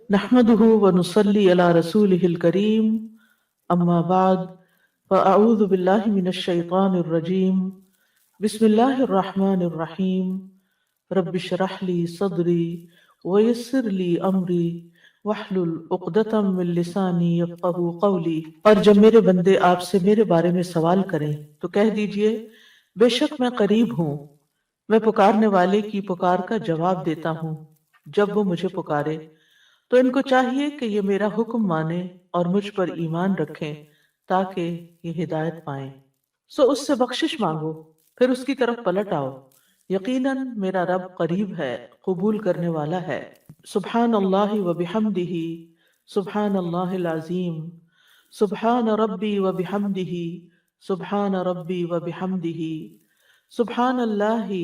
نحمده ونصلي على رسوله الكريم أما بعد فأعوذ بالله من الشيطان الرجيم بسم الله الرحمن الرحيم رب اشرح لي صدري ويسر لي أمري واحلل عقدة من لساني يفقهوا قولي۔ اور جب میرے بندے آپ سے میرے بارے میں سوال کریں تو کہہ دیجئے بے شک میں قریب ہوں، میں پکارنے والے کی پکار کا جواب دیتا ہوں جب وہ مجھے پکارے۔ تو ان کو چاہیے کہ یہ میرا حکم مانیں اور مجھ پر ایمان رکھیں تاکہ یہ ہدایت پائیں۔ سو اس سے بخشش مانگو، پھر اس کی طرف پلٹ آؤ، یقیناً میرا رب قریب ہے، قبول کرنے والا ہے۔ سبحان اللہ و بحمدہ، سبحان اللہ العظیم، سبحان ربی و بحمدہ، سبحان ربی و بحمدہ، سبحان اللہ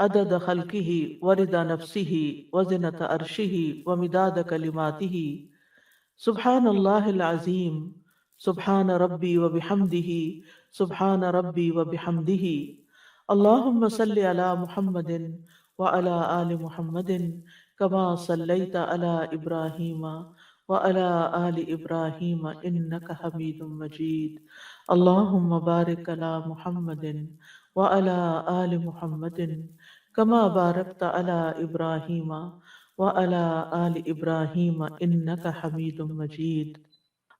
عدد خلقہ ورضا نفسہ وزنة عرشہ ومداد کلماتہ، سبحان اللہ العظیم، سبحان ربی و بحمدہ، سبحان ربی و بحمدہ۔ اللہم صل علی محمد وعلی آل محمد کما صلیت علی ابراہیم وعلی آل ابراہیم انک حمید مجید۔ اللہم بارک علی محمد وعلی آل محمد کما بارکت علی ابراہیم وعلی آل ابراہیم انک حمید مجید۔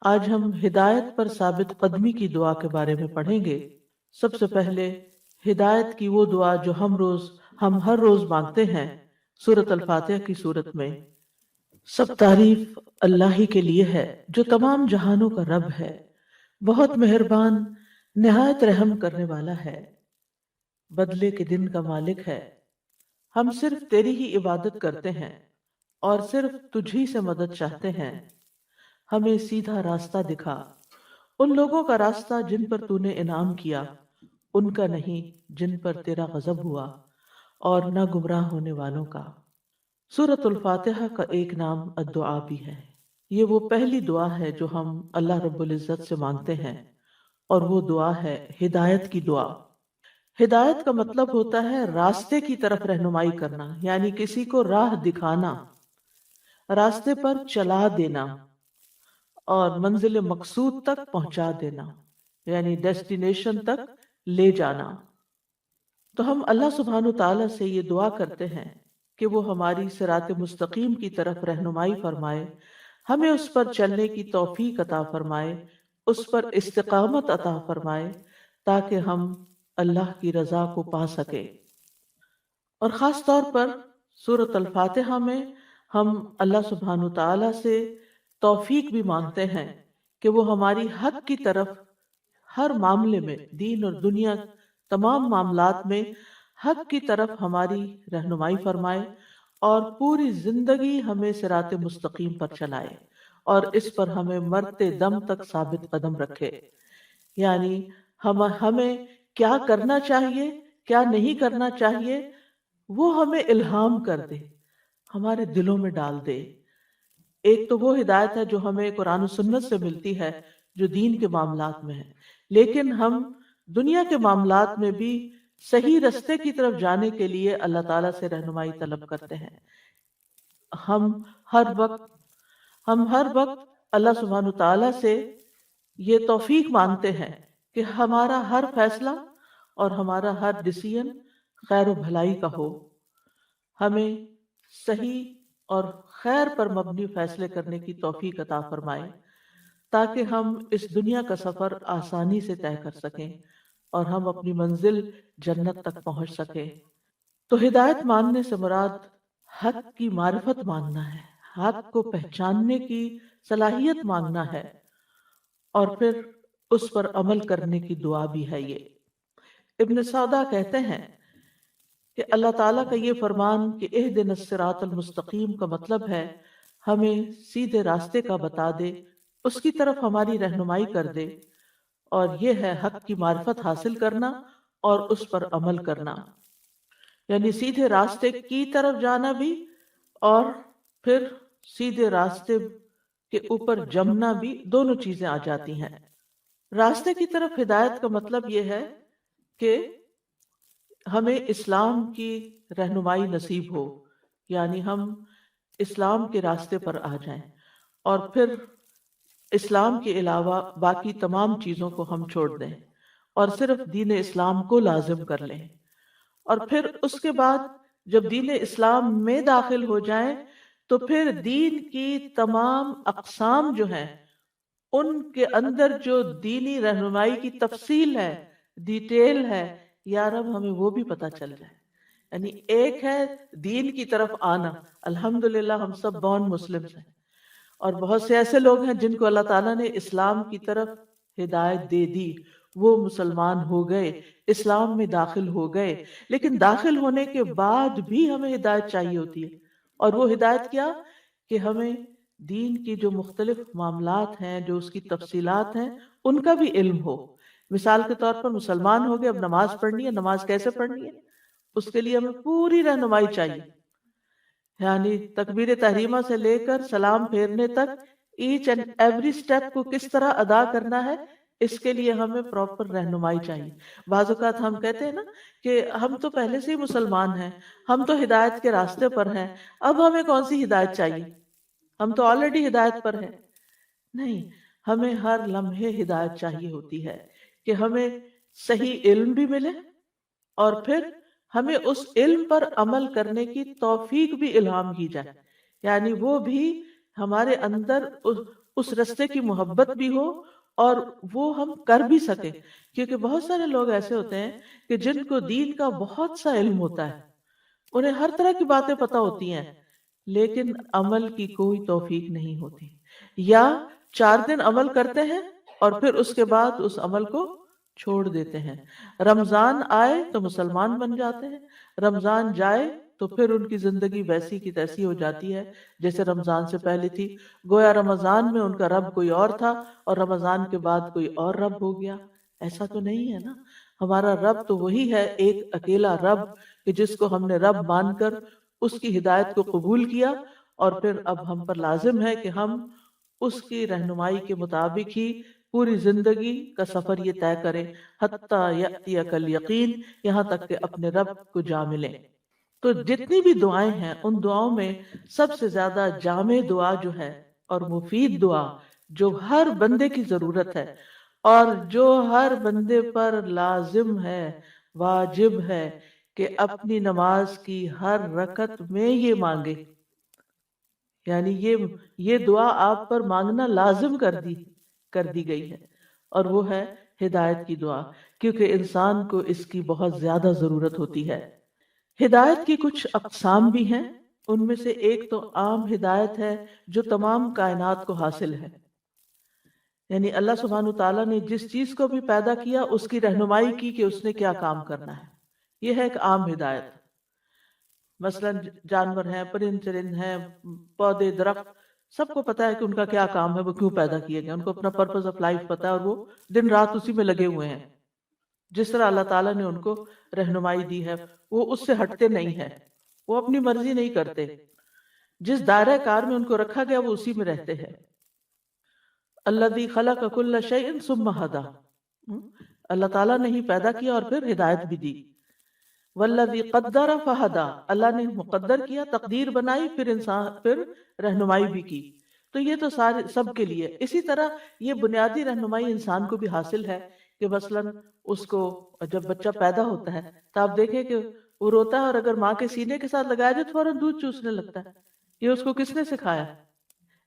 آج ہم ہدایت پر ثابت قدمی کی دعا کے بارے میں پڑھیں گے۔ سب سے پہلے ہدایت کی وہ دعا جو ہم ہر روز مانگتے ہیں، سورۃ الفاتحہ کی صورت میں۔ سب تعریف اللہ ہی کے لیے ہے جو تمام جہانوں کا رب ہے، بہت مہربان، نہایت رحم کرنے والا ہے، بدلے کے دن کا مالک ہے۔ ہم صرف تیری ہی عبادت کرتے ہیں اور صرف تجھ ہی سے مدد چاہتے ہیں۔ ہمیں سیدھا راستہ دکھا، ان لوگوں کا راستہ جن پر تو نے انعام کیا، ان کا نہیں جن پر تیرا غضب ہوا، اور نہ گمراہ ہونے والوں کا۔ سورۃ الفاتحہ کا ایک نام الدعا بھی ہے۔ یہ وہ پہلی دعا ہے جو ہم اللہ رب العزت سے مانگتے ہیں، اور وہ دعا ہے ہدایت کی دعا۔ ہدایت کا مطلب ہوتا ہے راستے کی طرف رہنمائی کرنا، یعنی کسی کو راہ دکھانا، راستے پر چلا دینا، اور منزل مقصود تک پہنچا دینا، یعنی ڈیسٹینیشن تک لے جانا۔ تو ہم اللہ سبحانہ تعالیٰ سے یہ دعا کرتے ہیں کہ وہ ہماری صراط مستقیم کی طرف رہنمائی فرمائے، ہمیں اس پر چلنے کی توفیق عطا فرمائے، اس پر استقامت عطا فرمائے، تاکہ ہم اللہ کی رضا کو پا سکے۔ اور خاص طور پر سورۃ الفاتحہ میں ہم اللہ سبحانہ تعالیٰ سے توفیق بھی مانگتے ہیں کہ وہ ہماری حق کی طرف ہر معاملے میں، دین اور دنیا تمام معاملات میں حق کی طرف ہماری رہنمائی فرمائے، اور پوری زندگی ہمیں صراط مستقیم پر چلائے، اور اس پر ہمیں مرتے دم تک ثابت قدم رکھے۔ یعنی ہمیں کیا کرنا چاہیے، کیا نہیں کرنا چاہیے، وہ ہمیں الہام کر دے، ہمارے دلوں میں ڈال دے۔ ایک تو وہ ہدایت ہے جو ہمیں قرآن و سنت سے ملتی ہے، جو دین کے معاملات میں ہے، لیکن ہم دنیا کے معاملات میں بھی صحیح رستے کی طرف جانے کے لیے اللہ تعالیٰ سے رہنمائی طلب کرتے ہیں۔ ہم ہر وقت اللہ سبحانہ تعالیٰ سے یہ توفیق مانگتے ہیں کہ ہمارا ہر فیصلہ اور ہمارا ہر ڈیسیژن خیر و بھلائی کا ہو، ہمیں صحیح اور خیر پر مبنی فیصلے کرنے کی توفیق عطا فرمائے، تاکہ ہم اس دنیا کا سفر آسانی سے طے کر سکیں اور ہم اپنی منزل جنت تک پہنچ سکیں۔ تو ہدایت ماننے سے مراد حق کی معرفت ماننا ہے، حق کو پہچاننے کی صلاحیت مانگنا ہے، اور پھر اس پر عمل کرنے کی دعا بھی ہے یہ۔ ابن سعدہ کہتے ہیں کہ اللہ تعالیٰ کا یہ فرمان کہ اہدنا الصراط المستقیم کا مطلب ہے ہمیں سیدھے راستے کا بتا دے، اس کی طرف ہماری رہنمائی کر دے، اور یہ ہے حق کی معرفت حاصل کرنا اور اس پر عمل کرنا، یعنی سیدھے راستے کی طرف جانا بھی، اور پھر سیدھے راستے کے اوپر جمنا بھی، دونوں چیزیں آ جاتی ہیں۔ راستے کی طرف ہدایت کا مطلب یہ ہے کہ ہمیں اسلام کی رہنمائی نصیب ہو، یعنی ہم اسلام کے راستے پر آ جائیں، اور پھر اسلام کے علاوہ باقی تمام چیزوں کو ہم چھوڑ دیں اور صرف دین اسلام کو لازم کر لیں۔ اور پھر اس کے بعد جب دین اسلام میں داخل ہو جائیں تو پھر دین کی تمام اقسام جو ہیں ان کے اندر جو دینی رہنمائی کی تفصیل ہے، ڈیٹیل ہے، یا رب ہمیں وہ بھی پتہ چل جائے۔ یعنی ایک ہے دین کی طرف آنا، الحمدللہ ہم سب بورن مسلم ہیں، اور بہت سے ایسے لوگ ہیں جن کو اللہ تعالیٰ نے اسلام کی طرف ہدایت دے دی، وہ مسلمان ہو گئے، اسلام میں داخل ہو گئے، لیکن داخل ہونے کے بعد بھی ہمیں ہدایت چاہیے ہوتی ہے۔ اور وہ ہدایت کیا؟ کہ ہمیں دین کی جو مختلف معاملات ہیں، جو اس کی تفصیلات ہیں، ان کا بھی علم ہو۔ مثال کے طور پر مسلمان ہو گئے، اب نماز پڑھنی ہے، نماز کیسے پڑھنی ہے، اس کے لیے ہمیں پوری رہنمائی چاہیے، یعنی تکبیر تحریمہ سے لے کر سلام پھیرنے تک ایچ اینڈ ایوری سٹیپ کو کس طرح ادا کرنا ہے، اس کے لیے ہمیں پراپر رہنمائی چاہیے۔ بعض اوقات ہم کہتے ہیں نا کہ ہم تو پہلے سے ہی مسلمان ہیں، ہم تو ہدایت کے راستے پر ہیں، اب ہمیں کون سی ہدایت چاہیے، ہم تو آلریڈی ہدایت پر ہیں۔ نہیں، ہمیں ہر لمحے ہدایت چاہیے ہوتی ہے کہ ہمیں صحیح علم بھی ملے، اور پھر ہمیں اس علم پر عمل کرنے کی توفیق بھی الہام کی جائے، یعنی وہ بھی ہمارے اندر اس رستے کی محبت بھی ہو اور وہ ہم کر بھی سکیں۔ کیونکہ بہت سارے لوگ ایسے ہوتے ہیں کہ جن کو دین کا بہت سا علم ہوتا ہے، انہیں ہر طرح کی باتیں پتہ ہوتی ہیں، لیکن عمل کی کوئی توفیق نہیں ہوتی، یا 4 دن عمل کرتے ہیں اور پھر اس کے بعد اس عمل کو چھوڑ دیتے ہیں۔ رمضان آئے تو مسلمان بن جاتے ہیں، رمضان جائے تو پھر ان کی زندگی ویسی کی تیسی ہو جاتی ہے جیسے رمضان سے پہلے تھی، گویا رمضان میں ان کا رب کوئی اور تھا اور رمضان کے بعد کوئی اور رب ہو گیا۔ ایسا تو نہیں ہے نا، ہمارا رب تو وہی ہے، ایک اکیلا رب، کہ جس کو ہم نے رب مان کر اس کی ہدایت کو قبول کیا، اور پھر اب ہم پر لازم ہے کہ ہم اس کی رہنمائی کے مطابق ہی پوری زندگی کا سفر یہ طے کریں، حتیٰ یأتیک الیقین، یہاں تک کہ اپنے رب کو جا ملیں۔ تو جتنی بھی دعائیں ہیں ان دعاؤں میں سب سے زیادہ جامع دعا جو ہے اور مفید دعا جو ہر بندے کی ضرورت ہے اور جو ہر بندے پر لازم ہے، واجب ہے کہ اپنی نماز کی ہر رکعت میں یہ مانگے، یعنی یہ دعا آپ پر مانگنا لازم کر دی گئی ہے، اور وہ ہے ہدایت کی دعا، کیونکہ انسان کو اس کی بہت زیادہ ضرورت ہوتی ہے۔ ہدایت کی کچھ اقسام بھی ہیں، ان میں سے ایک تو عام ہدایت ہے جو تمام کائنات کو حاصل ہے، یعنی اللہ سبحانہ تعالیٰ نے جس چیز کو بھی پیدا کیا اس کی رہنمائی کی کہ اس نے کیا کام کرنا ہے، یہ ہے ایک عام ہدایت۔ مثلا جانور ہیں، پرند چرند ہیں، پودے درخت، سب کو پتا ہے کہ ان کا کیا کام ہے، وہ کیوں پیدا کیے گئے، ان کو اپنا پرپز آف لائف پتا ہے، اور وہ دن رات اسی میں لگے ہوئے ہیں۔ جس طرح اللہ تعالیٰ نے ان کو رہنمائی دی ہے وہ اس سے ہٹتے نہیں ہیں، وہ اپنی مرضی نہیں کرتے، جس دائرہ کار میں ان کو رکھا گیا وہ اسی میں رہتے ہیں۔ الذی خلق کل شیء ثم ھدی، اللہ تعالیٰ نے ہی پیدا کیا اور پھر ہدایت بھی دی۔ والذی قدر فہدی، اللہ نے مقدر کیا، تقدیر بنائی، پھر رہنمائی بھی کی۔ تو یہ تو سب کے لیے۔ اسی طرح یہ بنیادی رہنمائی انسان کو بھی حاصل ہے کہ مثلاً اس کو جب بچہ پیدا ہوتا ہے تو آپ دیکھیں کہ وہ روتا ہے، اور اگر ماں کے سینے کے ساتھ لگایا جائے تو فوراً دودھ چوسنے لگتا ہے۔ یہ اس کو کس نے سکھایا؟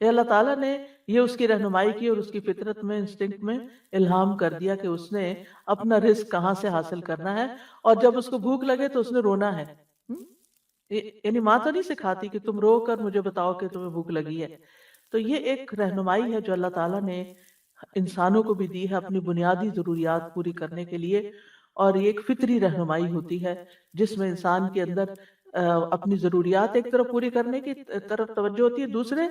یہ اللہ تعالیٰ نے یہ اس کی رہنمائی کی اور اس کی فطرت میں، انسٹنکٹ میں الہام کر دیا کہ اس نے اپنا رزق کہاں سے حاصل کرنا ہے، اور جب اس کو بھوک لگے تو اس نے رونا ہے۔ یعنی ماں تو نہیں سکھاتی کہ تم رو کر مجھے بتاؤ کہ تمہیں بھوک لگی ہے۔ تو یہ ایک رہنمائی ہے جو اللہ تعالیٰ نے انسانوں کو بھی دی ہے اپنی بنیادی ضروریات پوری کرنے کے لیے، اور یہ ایک فطری رہنمائی ہوتی ہے جس میں انسان کے اندر اپنی ضروریات ایک طرف پوری کرنے کی طرف توجہ ہوتی ہے، دوسرے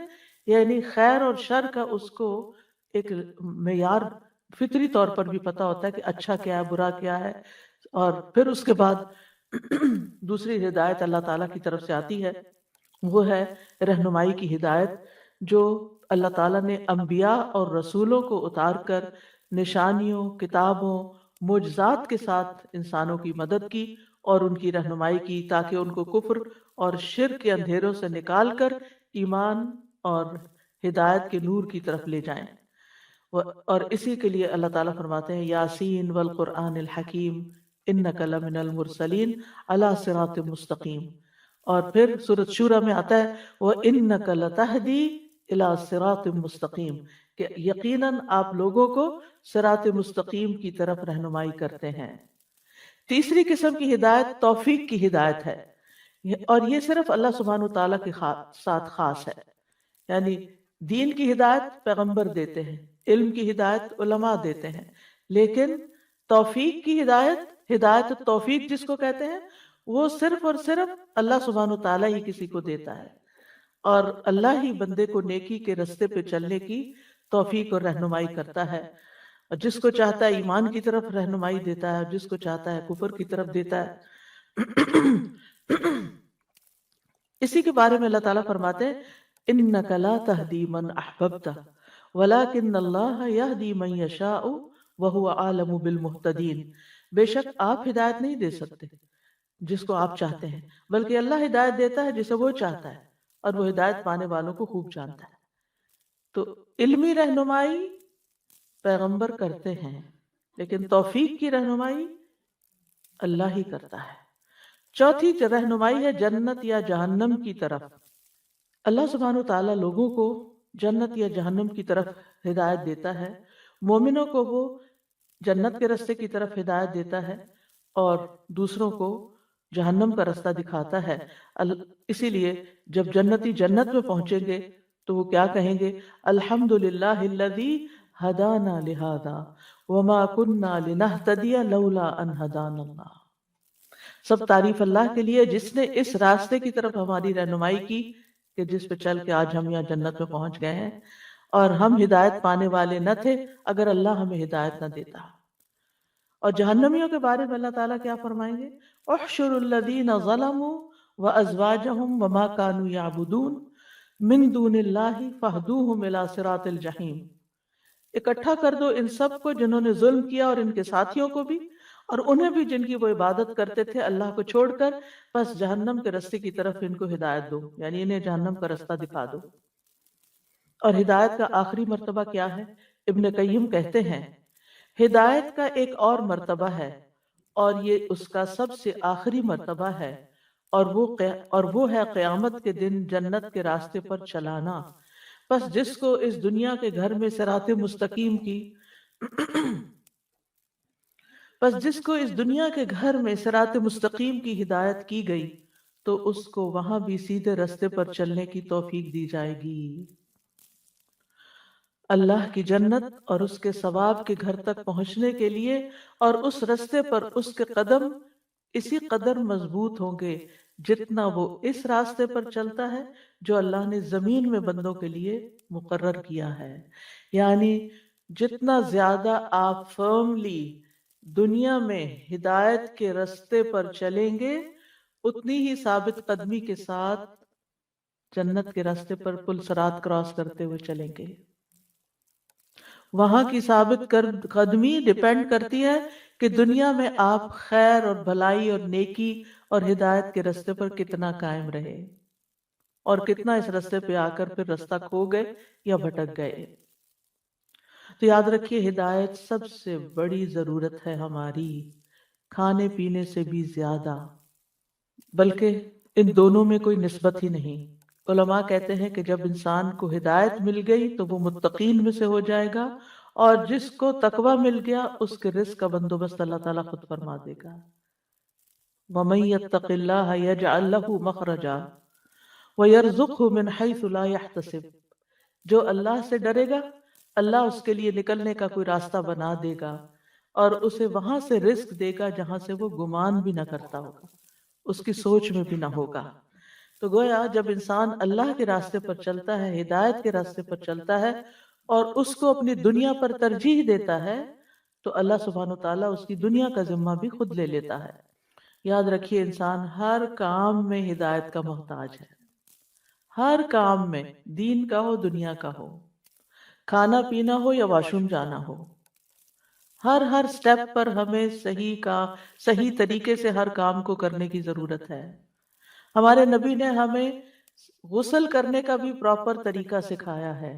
یعنی خیر اور شر کا اس کو ایک معیار فطری طور پر بھی پتا ہوتا ہے کہ اچھا کیا ہے، برا کیا ہے۔ اور پھر اس کے بعد دوسری ہدایت اللہ تعالیٰ کی طرف سے آتی ہے، وہ ہے رہنمائی کی ہدایت جو اللہ تعالیٰ نے انبیاء اور رسولوں کو اتار کر نشانیوں، کتابوں، معجزات کے ساتھ انسانوں کی مدد کی اور ان کی رہنمائی کی، تاکہ ان کو کفر اور شرک کے اندھیروں سے نکال کر ایمان اور ہدایت کے نور کی طرف لے جائیں۔ اور اسی کے لیے اللہ تعالیٰ فرماتے ہیں یاسین والقرآن الحکیم انک لمن المرسلین علی صراط مستقیم۔ اور پھر سورۃ شورى میں آتا ہے وانک لتہدی الی صراط مستقیم، کہ یقیناً آپ لوگوں کو صراط مستقیم کی طرف رہنمائی کرتے ہیں۔ تیسری قسم کی ہدایت توفیق کی ہدایت ہے، اور یہ صرف اللہ سبحانہ وتعالیٰ کے ساتھ خاص ہے۔ یعنی دین کی ہدایت پیغمبر دیتے ہیں، علم کی ہدایت علماء دیتے ہیں، لیکن توفیق کی ہدایت، ہدایت توفیق جس کو کہتے ہیں، وہ صرف اور صرف اللہ سبحانہ وتعالیٰ ہی کسی کو دیتا ہے، اور اللہ ہی بندے کو نیکی کے رستے پہ چلنے کی توفیق اور رہنمائی کرتا ہے، اور جس کو چاہتا ہے ایمان کی طرف رہنمائی دیتا ہے، جس کو چاہتا ہے کفر کی طرف دیتا ہے۔ اسی کے بارے میں اللہ تعالیٰ فرماتے ہیں انک لا تہدی من احببت ولکن اللہ یہدی من یشاء وہو اعلم بالمہتدین۔ بے شک آپ ہدایت نہیں دے سکتے جس کو آپ چاہتے ہیں، بلکہ اللہ ہدایت دیتا ہے جسے وہ چاہتا ہے، اور وہ ہدایت پانے والوں کو خوب جانتا ہے۔ تو علمی رہنمائی پیغمبر کرتے ہیں، لیکن توفیق کی رہنمائی اللہ ہی کرتا ہے۔ چوتھی رہنمائی ہے جنت یا جہنم کی طرف۔ اللہ سبحانہ وتعالیٰ لوگوں کو جنت یا جہنم کی طرف ہدایت دیتا ہے، مومنوں کو وہ جنت کے راستے کی طرف ہدایت دیتا ہے اور دوسروں کو جہنم کا راستہ دکھاتا ہے۔ اسی لیے جب جنتی جنت میں پہنچیں گے تو وہ کیا کہیں گے؟ الحمدللہ الذی ہدانا لہذا وما کننا لنہتدی لولا ان ہدانا اللہ۔ سب تعریف اللہ کے لیے جس نے اس راستے کی طرف ہماری رہنمائی کی کہ جس پہ چل کے آج ہم یہاں جنت میں پہنچ گئے ہیں، اور ہم ہدایت پانے والے نہ تھے اگر اللہ ہمیں ہدایت نہ دیتا۔ اور جہنمیوں کے بارے میں اللہ تعالیٰ کیا فرمائیں گے؟ احشر الذین ظلموا وازواجہم وما کانوا یعبدون من دون اللہ فاہدوہم الی صراط الجحیم۔ اکٹھا کر دو ان سب کو جنہوں نے ظلم کیا اور ان کے ساتھیوں کو بھی، اور انہیں بھی جن کی وہ عبادت کرتے تھے اللہ کو چھوڑ کر، بس جہنم کے راستے کی طرف ان کو ہدایت دو، یعنی انہیں جہنم کا راستہ دکھا دو۔ اور ہدایت کا آخری مرتبہ کیا ہے؟ ابن قیم کہتے ہیں ہدایت کا ایک اور مرتبہ ہے، اور یہ اس کا سب سے آخری مرتبہ ہے، اور وہ ہے قیامت کے دن جنت کے راستے پر چلانا۔ بس جس کو اس دنیا کے گھر میں صراط مستقیم کی صراط مستقیم کی ہدایت کی گئی تو اس کو وہاں بھی سیدھے راستے پر چلنے کی توفیق دی جائے گی۔ اللہ کی جنت اور اس کے ثواب کے گھر تک پہنچنے کے لیے اور اس راستے پر اس کے قدم اسی قدر مضبوط ہوں گے جتنا وہ اس راستے پر چلتا ہے جو اللہ نے زمین میں بندوں کے لیے مقرر کیا ہے۔ یعنی جتنا زیادہ آپ فرملی دنیا میں ہدایت کے راستے پر چلیں گے، اتنی ہی ثابت قدمی کے ساتھ جنت کے راستے پر پل صراط کراس کرتے ہوئے چلیں گے۔ وہاں کی ثابت قدمی ڈیپینڈ کرتی ہے کہ دنیا میں آپ خیر اور بھلائی اور نیکی اور ہدایت کے راستے پر کتنا قائم رہے، اور کتنا اس راستے پہ آ کر پھر راستہ کھو گئے یا بھٹک گئے۔ تو یاد رکھیے ہدایت سب سے بڑی ضرورت ہے ہماری، کھانے پینے سے بھی زیادہ، بلکہ ان دونوں میں کوئی نسبت ہی نہیں۔ علماء کہتے ہیں کہ جب انسان کو ہدایت مل گئی تو وہ متقین میں سے ہو جائے گا، اور جس کو تقوی مل گیا اس کے رزق کا بندوبست اللہ تعالیٰ خود فرما دے گا۔ وَمَن يَتَّقِ اللَّهَ يَجْعَل لَّهُ مَخْرَجًا وَيَرْزُقْهُ مِنْ حَيْثُ لَا يَحْتَسِبُ۔ جو اللہ سے ڈرے گا اللہ اس کے لیے نکلنے کا کوئی راستہ بنا دے گا، اور اسے وہاں سے رزق دے گا جہاں سے وہ گمان بھی نہ کرتا ہوگا، اس کی سوچ میں بھی نہ ہوگا۔ تو گویا جب انسان اللہ کے راستے پر چلتا ہے، ہدایت کے راستے پر چلتا ہے، اور اس کو اپنی دنیا پر ترجیح دیتا ہے، تو اللہ سبحانہ وتعالیٰ اس کی دنیا کا ذمہ بھی خود لے لیتا ہے۔ یاد رکھیے انسان ہر کام میں ہدایت کا محتاج ہے، ہر کام میں، دین کا ہو دنیا کا ہو، کھانا پینا ہو یا واش روم جانا ہو، ہر سٹیپ پر ہمیں صحیح طریقے سے ہر کام کو کرنے کی ضرورت ہے۔ ہمارے نبی نے ہمیں غسل کرنے کا بھی پراپر طریقہ سکھایا ہے،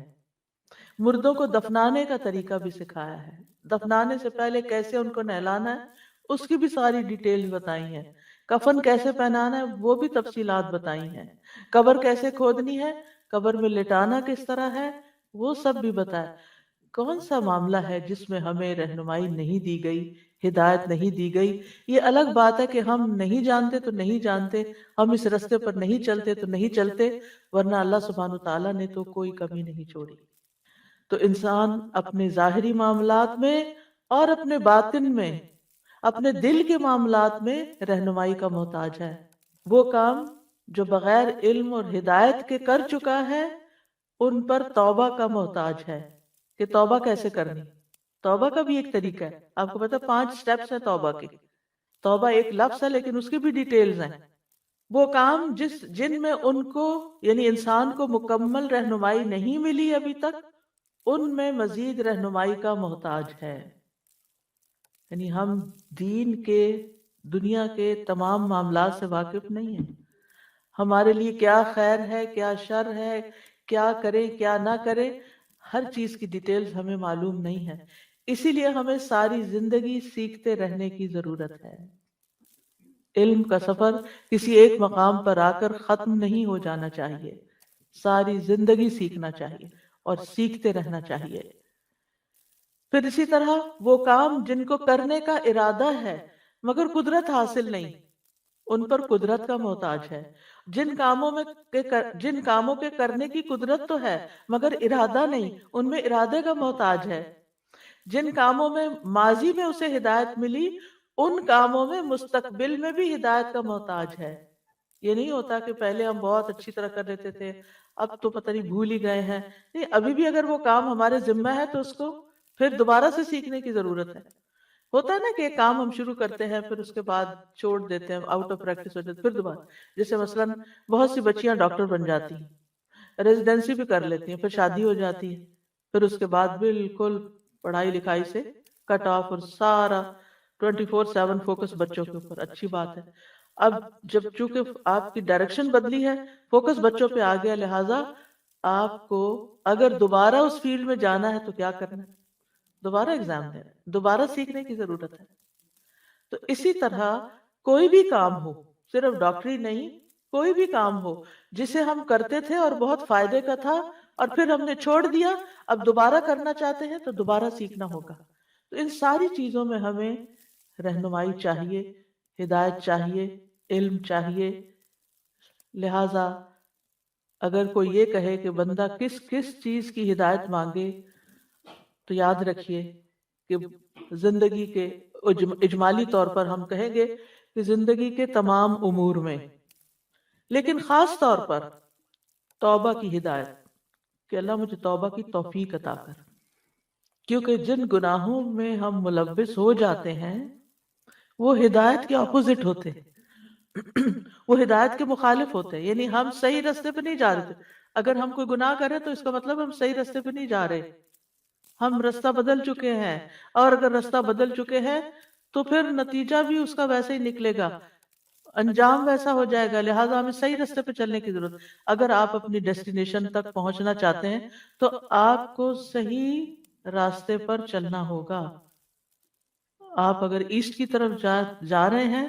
مردوں کو دفنانے کا طریقہ بھی سکھایا ہے، دفنانے سے پہلے کیسے ان کو نہلانا ہے اس کی بھی ساری ڈیٹیل بتائی ہیں، کفن کیسے پہنانا ہے وہ بھی تفصیلات بتائی ہیں، قبر کیسے کھودنی ہے، قبر میں لٹانا کس طرح ہے وہ سب بھی بتایا۔ کون سا معاملہ ہے جس میں ہمیں رہنمائی نہیں دی گئی، ہدایت نہیں دی گئی؟ یہ الگ بات ہے کہ ہم نہیں جانتے تو نہیں جانتے، ہم اس رستے پر نہیں چلتے تو نہیں چلتے، ورنہ اللہ سبحانہ وتعالیٰ نے تو کوئی کمی نہیں چھوڑی۔ تو انسان اپنے ظاہری معاملات میں اور اپنے باطن میں، اپنے دل کے معاملات میں رہنمائی کا محتاج ہے۔ وہ کام جو بغیر علم اور ہدایت کے کر چکا ہے ان پر توبہ کا محتاج ہے کہ توبہ کیسے کرنی۔ توبہ کا بھی ایک طریقہ ہے، آپ کو پتا 5 سٹیپس ہیں توبہ کے۔ توبہ ایک لفظ ہے لیکن اس کی بھی ڈیٹیلز ہیں۔ وہ کام جن میں ان کو یعنی انسان کو مکمل رہنمائی نہیں ملی ابھی تک، ان میں مزید رہنمائی کا محتاج ہے۔ یعنی ہم دین کے، دنیا کے تمام معاملات سے واقف نہیں ہیں، ہمارے لیے کیا خیر ہے کیا شر ہے، کیا کرے کیا نہ کرے، ہر چیز کی ڈیٹیلز ہمیں معلوم نہیں ہے، اسی لیے ہمیں ساری زندگی سیکھتے رہنے کی ضرورت ہے۔ علم کا سفر کسی ایک مقام پر آ کر ختم نہیں ہو جانا چاہیے، ساری زندگی سیکھنا چاہیے اور سیکھتے رہنا چاہیے۔ پھر اسی طرح وہ کام جن کو کرنے کا ارادہ ہے مگر قدرت حاصل نہیں، ان پر قدرت کا محتاج ہے۔ جن کاموں کے کرنے کی قدرت تو ہے مگر ارادہ نہیں، ان میں ارادے کا محتاج ہے۔ جن کاموں میں ماضی میں اسے ہدایت ملی، ان کاموں میں مستقبل میں بھی ہدایت کا محتاج ہے۔ یہ نہیں ہوتا کہ پہلے ہم بہت اچھی طرح کر لیتے تھے، اب تو پتہ نہیں بھول ہی گئے ہیں، نہیں، ابھی بھی اگر وہ کام ہمارے ذمہ ہے تو اس کو پھر دوبارہ سے سیکھنے کی ضرورت ہے۔ ہوتا ہے نا کہ ایک کام ہم شروع کرتے ہیں پھر اس کے بعد چھوڑ دیتے ہیں، آؤٹ آف پریکٹس ہو جاتے، پھر دوبارہ، جیسے مثلاً بہت سی بچیاں ڈاکٹر بن جاتی ہیں، ریزیڈنسی بھی کر لیتی ہیں، پھر شادی ہو جاتی ہے، پھر اس کے بعد بالکل پڑھائی لکھائی سے کٹ آف اور سارا 24/7 فوکس بچوں کے اوپر۔ اچھی بات ہے، اب جب چونکہ آپ کی ڈائریکشن بدلی ہے، فوکس بچوں پہ آ گیا، لہٰذا آپ کو اگر دوبارہ اس فیلڈ میں جانا ہے تو کیا کرنا ہے؟ دوبارہ ایگزام دینا، دوبارہ سیکھنے کی ضرورت ہے۔ تو اسی طرح کوئی بھی کام ہو، صرف ڈاکٹری نہیں، کوئی بھی کام ہو جسے ہم کرتے تھے اور بہت فائدے کا تھا اور پھر ہم نے چھوڑ دیا، اب دوبارہ کرنا چاہتے ہیں تو دوبارہ سیکھنا ہوگا۔ تو ان ساری چیزوں میں ہمیں رہنمائی چاہیے، ہدایت چاہیے، علم چاہیے۔ لہذا اگر کوئی یہ کہے کہ بندہ کس کس چیز کی ہدایت مانگے، تو یاد رکھیے کہ زندگی کے اجمالی طور پر ہم کہیں گے کہ زندگی کے تمام امور میں، لیکن خاص طور پر توبہ کی ہدایت، کہ اللہ مجھے توبہ کی توفیق عطا کر، کیونکہ جن گناہوں میں ہم ملوث ہو جاتے ہیں وہ ہدایت کے اپوزٹ ہوتے ہیں، وہ ہدایت کے مخالف ہوتے ہیں، یعنی ہم صحیح راستے پہ نہیں جا رہے۔ اگر ہم کوئی گناہ کریں تو اس کا مطلب ہم صحیح راستے پہ نہیں جا رہے، ہم رستہ بدل چکے ہیں، اور اگر رستہ بدل چکے ہیں تو پھر نتیجہ بھی اس کا ویسے ہی نکلے گا، انجام ویسا ہو جائے گا۔ لہٰذا ہمیں صحیح راستے پہ چلنے کی ضرورت۔ اگر آپ اپنی ڈیسٹینیشن تک پہنچنا چاہتے ہیں تو آپ کو صحیح راستے پر چلنا ہوگا۔ آپ اگر ایسٹ کی طرف جا رہے ہیں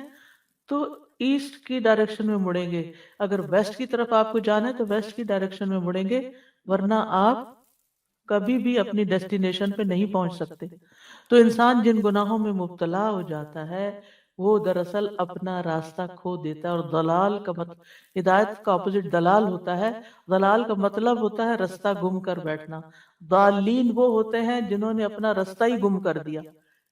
تو ایسٹ کی ڈائریکشن میں مڑیں گے، اگر ویسٹ کی طرف آپ کو جانا ہے تو ویسٹ کی ڈائریکشن میں مڑیں گے، ورنہ آپ کبھی بھی اپنی ڈیسٹینیشن پہ نہیں پہنچ سکتے۔ تو انسان جن گناہوں میں مبتلا ہو جاتا ہے وہ دراصل اپنا راستہ کھو دیتا ہے، اور ضلال کا ہدایت کا اپوزٹ دلال ہوتا ہے۔ ضلال کا مطلب ہوتا ہے رستہ گم کر بیٹھنا۔ ضالین وہ ہوتے ہیں جنہوں نے اپنا رستہ ہی گم کر دیا،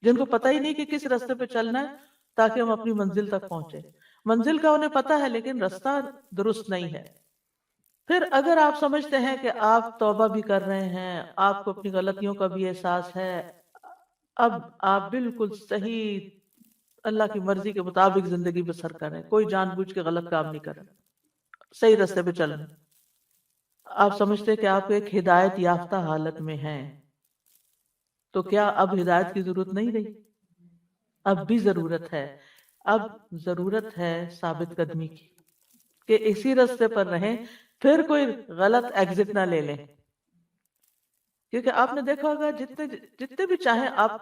جن کو پتہ ہی نہیں کہ کس راستے پہ چلنا ہے تاکہ ہم اپنی منزل تک پہنچے۔ منزل کا انہیں پتہ ہے لیکن رستہ درست نہیں ہے۔ پھر اگر آپ سمجھتے ہیں کہ آپ توبہ بھی کر رہے ہیں، آپ کو اپنی غلطیوں کا بھی احساس ہے، اب آپ بالکل صحیح اللہ کی مرضی کے مطابق زندگی بسر کر رہے ہیں، کوئی جان بوجھ کے غلط کام نہیں کر رہے، صحیح راستے پہ چل رہے ہیں، آپ سمجھتے ہیں کہ آپ ایک ہدایت یافتہ حالت میں ہیں، تو کیا اب ہدایت کی ضرورت نہیں رہی؟ اب بھی ضرورت ہے۔ اب ضرورت ہے ثابت قدمی کی، کہ اسی راستے پر رہیں پھر کوئی غلط ایگزٹ نہ لے لیں، کیونکہ آپ نے دیکھا ہوگا جتنے بھی چاہیں آپ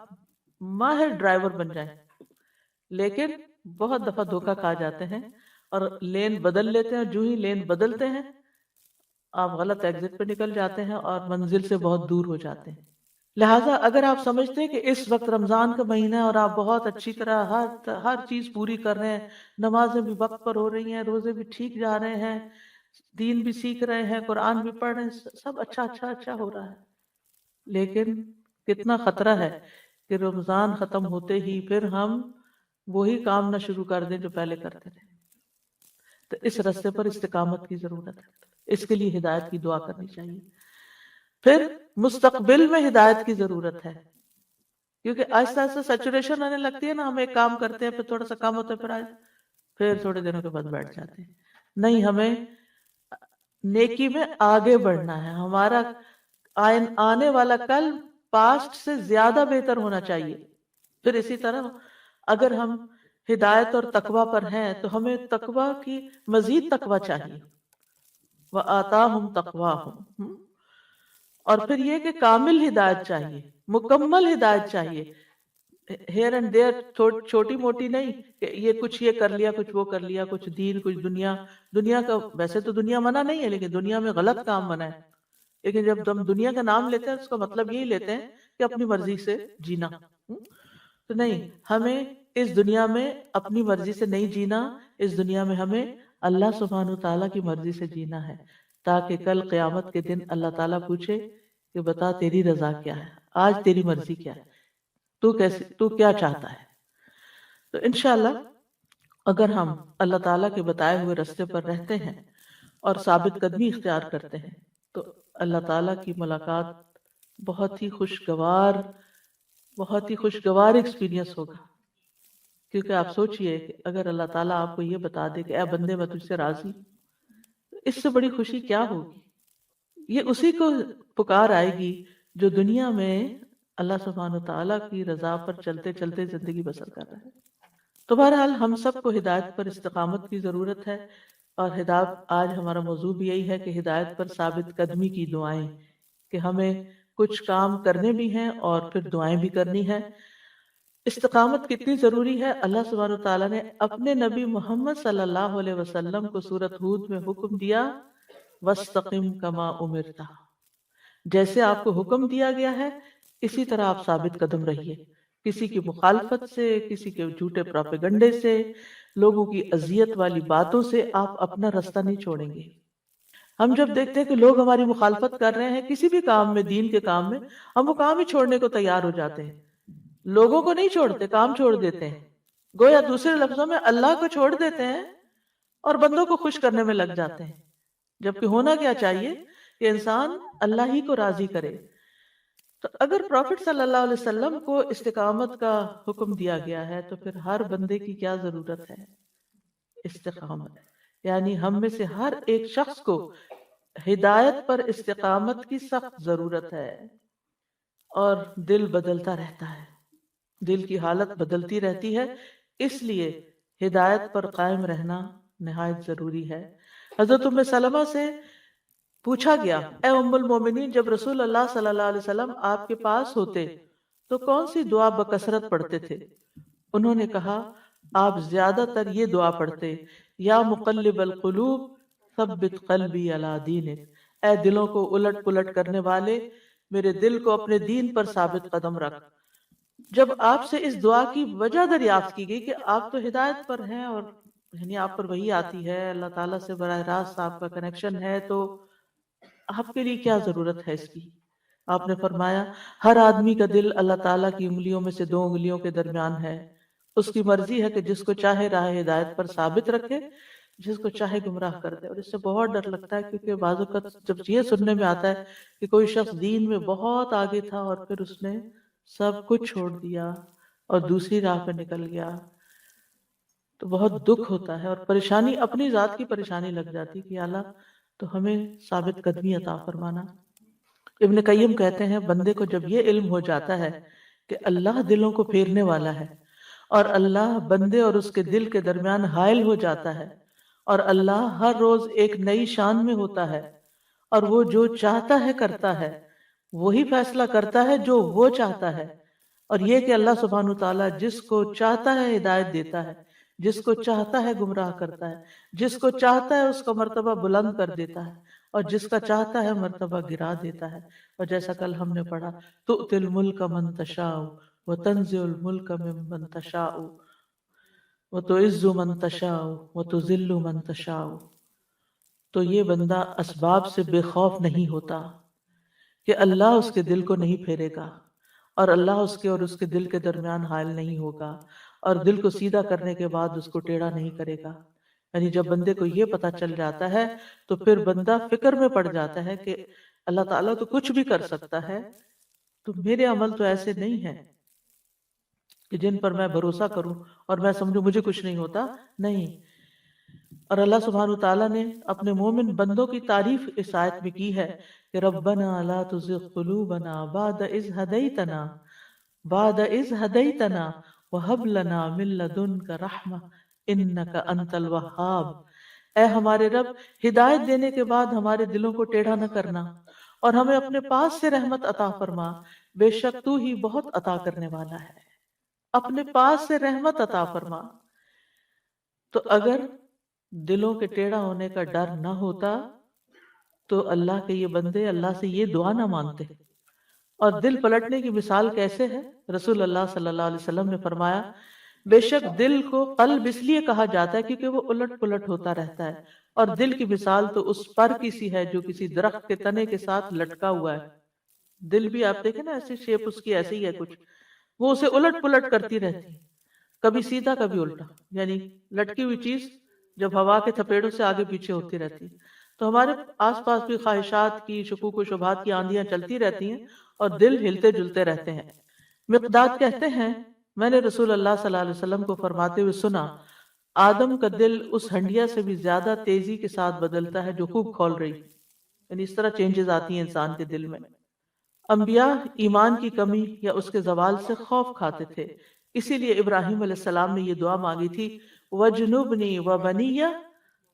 ماہر ڈرائیور بن جائیں، لیکن بہت دفعہ دھوکا کھا جاتے ہیں اور لین بدل لیتے ہیں، جو ہی لین بدلتے ہیں آپ غلط ایگزٹ پہ نکل جاتے ہیں اور منزل سے بہت دور ہو جاتے ہیں۔ لہٰذا اگر آپ سمجھتے ہیں کہ اس وقت رمضان کا مہینہ ہے اور آپ بہت اچھی طرح ہر چیز پوری کر رہے ہیں، نمازیں بھی وقت پر ہو رہی ہیں، روزے بھی ٹھیک جا رہے ہیں، دین بھی سیکھ رہے ہیں، قرآن بھی پڑھ رہے ہیں، سب اچھا اچھا اچھا ہو رہا ہے، لیکن کتنا خطرہ ہے کہ رمضان ختم ہوتے ہی پھر ہم وہی کام نہ شروع کر دیں جو پہلے کرتے تھے۔ تو اس رستے پر استقامت کی ضرورت ہے، اس کے لیے ہدایت کی دعا کرنی چاہیے۔ پھر مستقبل میں ہدایت کی ضرورت ہے، کیونکہ آہستہ آہستہ سیچوریشن آنے لگتی ہے نا، ہم ایک کام کرتے ہیں پھر تھوڑا سا کم ہوتا ہے، پھر تھوڑے دنوں کے بعد بیٹھ جاتے ہیں۔ نہیں، ہمیں نیکی میں آگے بڑھنا ہے، ہمارا آنے والا کل پاسٹ سے زیادہ بہتر ہونا چاہیے۔ پھر اسی طرح اگر ہم ہدایت اور تقوی پر ہیں تو ہمیں تقوی کی مزید تقوی چاہیے، وَآتَاهُمْ تَقْوَاهُمْ، اور پھر یہ کہ کامل ہدایت چاہیے، مکمل ہدایت چاہیے، ہیئر اینڈ دیئر چھوٹی موٹی نہیں کہ یہ کچھ یہ کر لیا، کچھ وہ کر لیا، کچھ دین کچھ دنیا۔ دنیا کا ویسے تو دنیا منع نہیں ہے، لیکن دنیا میں غلط کام منع ہے، لیکن جب ہم دنیا کا نام لیتے ہیں اس کا مطلب یہی لیتے ہیں کہ اپنی مرضی سے جینا۔ تو نہیں، ہمیں اس دنیا میں اپنی مرضی سے نہیں جینا، اس دنیا میں ہمیں اللہ سبحانہ وتعالیٰ کی مرضی سے جینا ہے، تاکہ کل قیامت کے دن اللہ تعالیٰ پوچھے کہ بتا تیری رضا کیا ہے، آج تیری مرضی کیا ہے، تو کیا چاہتا ہے۔ تو انشاءاللہ اگر ہم اللہ تعالیٰ کے بتائے ہوئے راستے پر رہتے ہیں اور ثابت قدمی اختیار کرتے ہیں تو اللہ تعالیٰ کی ملاقات بہت ہی خوشگوار ایکسپیرینس ہوگا۔ کیونکہ آپ سوچئے کہ اگر اللہ تعالیٰ آپ کو یہ بتا دے کہ اے بندے میں تجھ سے راضی، اس سے بڑی خوشی کیا ہوگی؟ یہ اسی کو پکار آئے گی جو دنیا میں اللہ سبحانہ وتعالیٰ کی رضا پر چلتے چلتے زندگی بسر کر رہا ہے۔ تو بہرحال ہم سب کو ہدایت پر استقامت کی ضرورت ہے، اور ہدایت آج ہمارا موضوع بھی یہی ہے کہ ہدایت پر ثابت قدمی کی دعائیں، کہ ہمیں کچھ کام کرنے بھی ہیں اور پھر دعائیں بھی کرنی ہیں۔ استقامت کتنی ضروری ہے، اللہ سبحانہ وتعالیٰ نے اپنے نبی محمد صلی اللہ علیہ وسلم کو سورۃ ہود میں حکم دیا، وَاسْتَقِمْ كَمَا أُمِرْتَ، جیسے آپ کو حکم دیا گیا ہے اسی طرح آپ ثابت قدم رہیے، کسی کی مخالفت سے، کسی کے جھوٹے پروپیگنڈے سے، لوگوں کی اذیت والی باتوں سے آپ اپنا راستہ نہیں چھوڑیں گے۔ ہم جب دیکھتے ہیں کہ لوگ ہماری مخالفت کر رہے ہیں کسی بھی کام میں، دین کے کام میں، ہم وہ کام ہی چھوڑنے کو تیار ہو جاتے ہیں، لوگوں کو نہیں چھوڑتے، کام چھوڑ دیتے ہیں، گویا دوسرے لفظوں میں اللہ کو چھوڑ دیتے ہیں اور بندوں کو خوش کرنے میں لگ جاتے ہیں، جبکہ ہونا کیا چاہیے کہ انسان اللہ ہی کو راضی کرے۔ تو اگر پروفٹ صلی اللہ علیہ وسلم کو استقامت کا حکم دیا گیا ہے تو پھر ہر بندے کی کیا ضرورت ہے؟ استقامت، یعنی ہم میں سے ہر ایک شخص کو ہدایت پر استقامت کی سخت ضرورت ہے۔ اور دل بدلتا رہتا ہے، دل کی حالت بدلتی رہتی ہے، اس لیے ہدایت پر قائم رہنا نہایت ضروری ہے۔ حضرت ام سلمہ سے پوچھا گیا، اے ام المومنین، جب رسول اللہ صلی اللہ علیہ وسلم آپ کے پاس ہوتے تو کون سی دعا بکثرت پڑھتے تھے؟ انہوں نے کہا، آپ زیادہ تر یہ دعا پڑھتے، یا مقلب القلوب ثبت قلبی علی دینک، اے دلوں کو الٹ پلٹ کرنے والے، میرے دل کو اپنے دین پر ثابت قدم رکھ۔ جب آپ سے اس دعا کی وجہ دریافت کی گئی کہ آپ تو ہدایت پر ہیں اور یعنی آپ پر وحی آتی ہے، اللہ تعالیٰ سے براہ راست آپ کا کنیکشن ہے، تو آپ کے لیے کیا ضرورت ہے اس کی؟ آپ نے فرمایا، ہر آدمی کا دل اللہ تعالیٰ کی انگلیوں میں سے 2 انگلیوں کے درمیان ہے، اس کی مرضی ہے کہ جس کو چاہے راہ ہدایت پر ثابت رکھے، جس کو چاہے گمراہ کر دے۔ اور اس سے بہت ڈر لگتا ہے، کیونکہ بعض اوقات جب یہ سننے میں آتا ہے کہ کوئی شخص دین میں بہت آگے تھا اور پھر اس نے سب کچھ چھوڑ دیا اور دوسری راہ پہ نکل گیا، تو بہت دکھ ہوتا ہے اور پریشانی، اپنی ذات کی پریشانی لگ جاتی کہ اللہ تو ہمیں ثابت قدمی عطا فرمانا۔ ابن قیم کہتے ہیں، بندے کو جب یہ علم ہو جاتا ہے کہ اللہ دلوں کو پھیرنے والا ہے اور اللہ بندے اور اس کے دل کے درمیان حائل ہو جاتا ہے، اور اللہ ہر روز ایک نئی شان میں ہوتا ہے، اور وہ جو چاہتا ہے کرتا ہے، وہی فیصلہ کرتا ہے جو وہ چاہتا ہے۔ اور یہ کہ اللہ سبحانہ تعالیٰ جس کو چاہتا ہے ہدایت دیتا ہے، جس کو چاہتا ہے گمراہ کرتا ہے، جس کو چاہتا ہے اس کا مرتبہ بلند کر دیتا ہے، اور جس کا چاہتا ہے مرتبہ گرا دیتا ہے۔ اور جیسا کل ہم نے پڑھا، تؤتی الملک من تشاء وتنزع الملک ممن تشاء وتعز من تشاء وتذل من تشاء۔ تو یہ بندہ اسباب سے بے خوف نہیں ہوتا کہ اللہ اس کے دل کو نہیں پھیرے گا، اور اللہ اس کے اور اس کے دل کے درمیان حائل نہیں ہوگا، اور دل کو سیدھا کرنے کے بعد اس کو ٹیڑھا نہیں کرے گا۔ یعنی جب بندے کو یہ پتا چل جاتا ہے تو پھر بندہ فکر میں پڑ جاتا ہے کہ اللہ تعالیٰ تو کچھ بھی کر سکتا ہے، تو میرے عمل تو ایسے نہیں ہیں کہ جن پر میں بھروسہ کروں اور میں سمجھوں مجھے کچھ نہیں ہوتا، نہیں۔ اور اللہ سبحانہ تعالیٰ نے اپنے مومن بندوں کی تعریف اس آیت میں کی ہے کہ ربنا لا تزغ قلوبنا بعد اذ ہدیتنا وہب لنا من لدنک رحمہ انک انت الوہاب۔ اے ہمارے رب، ہدایت دینے کے بعد ہمارے دلوں کو ٹیڑھا نہ کرنا، اور ہمیں اپنے پاس سے رحمت عطا فرما، بے شک تو ہی بہت عطا کرنے والا ہے۔ اپنے پاس سے رحمت عطا فرما۔ تو اگر دلوں کے ٹیڑھا ہونے کا ڈر نہ ہوتا تو اللہ کے یہ بندے اللہ سے یہ دعا نہ مانگتے۔ اور دل پلٹنے کی مثال کیسے ہے؟ رسول اللہ صلی اللہ علیہ وسلم نے فرمایا، بے شک دل کو قلب اس لیے کہا جاتا ہے کیونکہ وہ الٹ پلٹ ہوتا رہتا ہے، اور دل کی مثال تو اس پر کی سی ہے جو کسی درخت کے تنے کے ساتھ لٹکا ہوا ہے۔ دل بھی آپ دیکھیں نا، ایسی شیپ اس کی ایسی ہی ہے کچھ، وہ اسے الٹ پلٹ کرتی رہتی ہے، کبھی سیدھا کبھی الٹا، یعنی لٹکی ہوئی چیز جب ہوا کے تھپیڑوں سے آگے پیچھے ہوتی رہتی ہے۔ تو ہمارے آس پاس بھی خواہشات کی، شکوک و شبہات کی آندیاں چلتی رہتی ہیں، اور دل ہلتے جلتے رہتے ہیں۔ مقداد کہتے ہیں، میں نے رسول اللہ صلی اللہ علیہ وسلم کو فرماتے ہوئے سنا، آدم کا دل اس ہنڈیا سے بھی زیادہ تیزی کے ساتھ بدلتا ہے جو خوب کھول رہی، یعنی اس طرح چینجز آتی ہیں انسان کے دل میں۔ انبیاء ایمان کی کمی یا اس کے زوال سے خوف کھاتے تھے، اسی لیے ابراہیم علیہ السلام نے یہ دعا مانگی تھی، وَجْنُبْنِي وَبَنِيَّ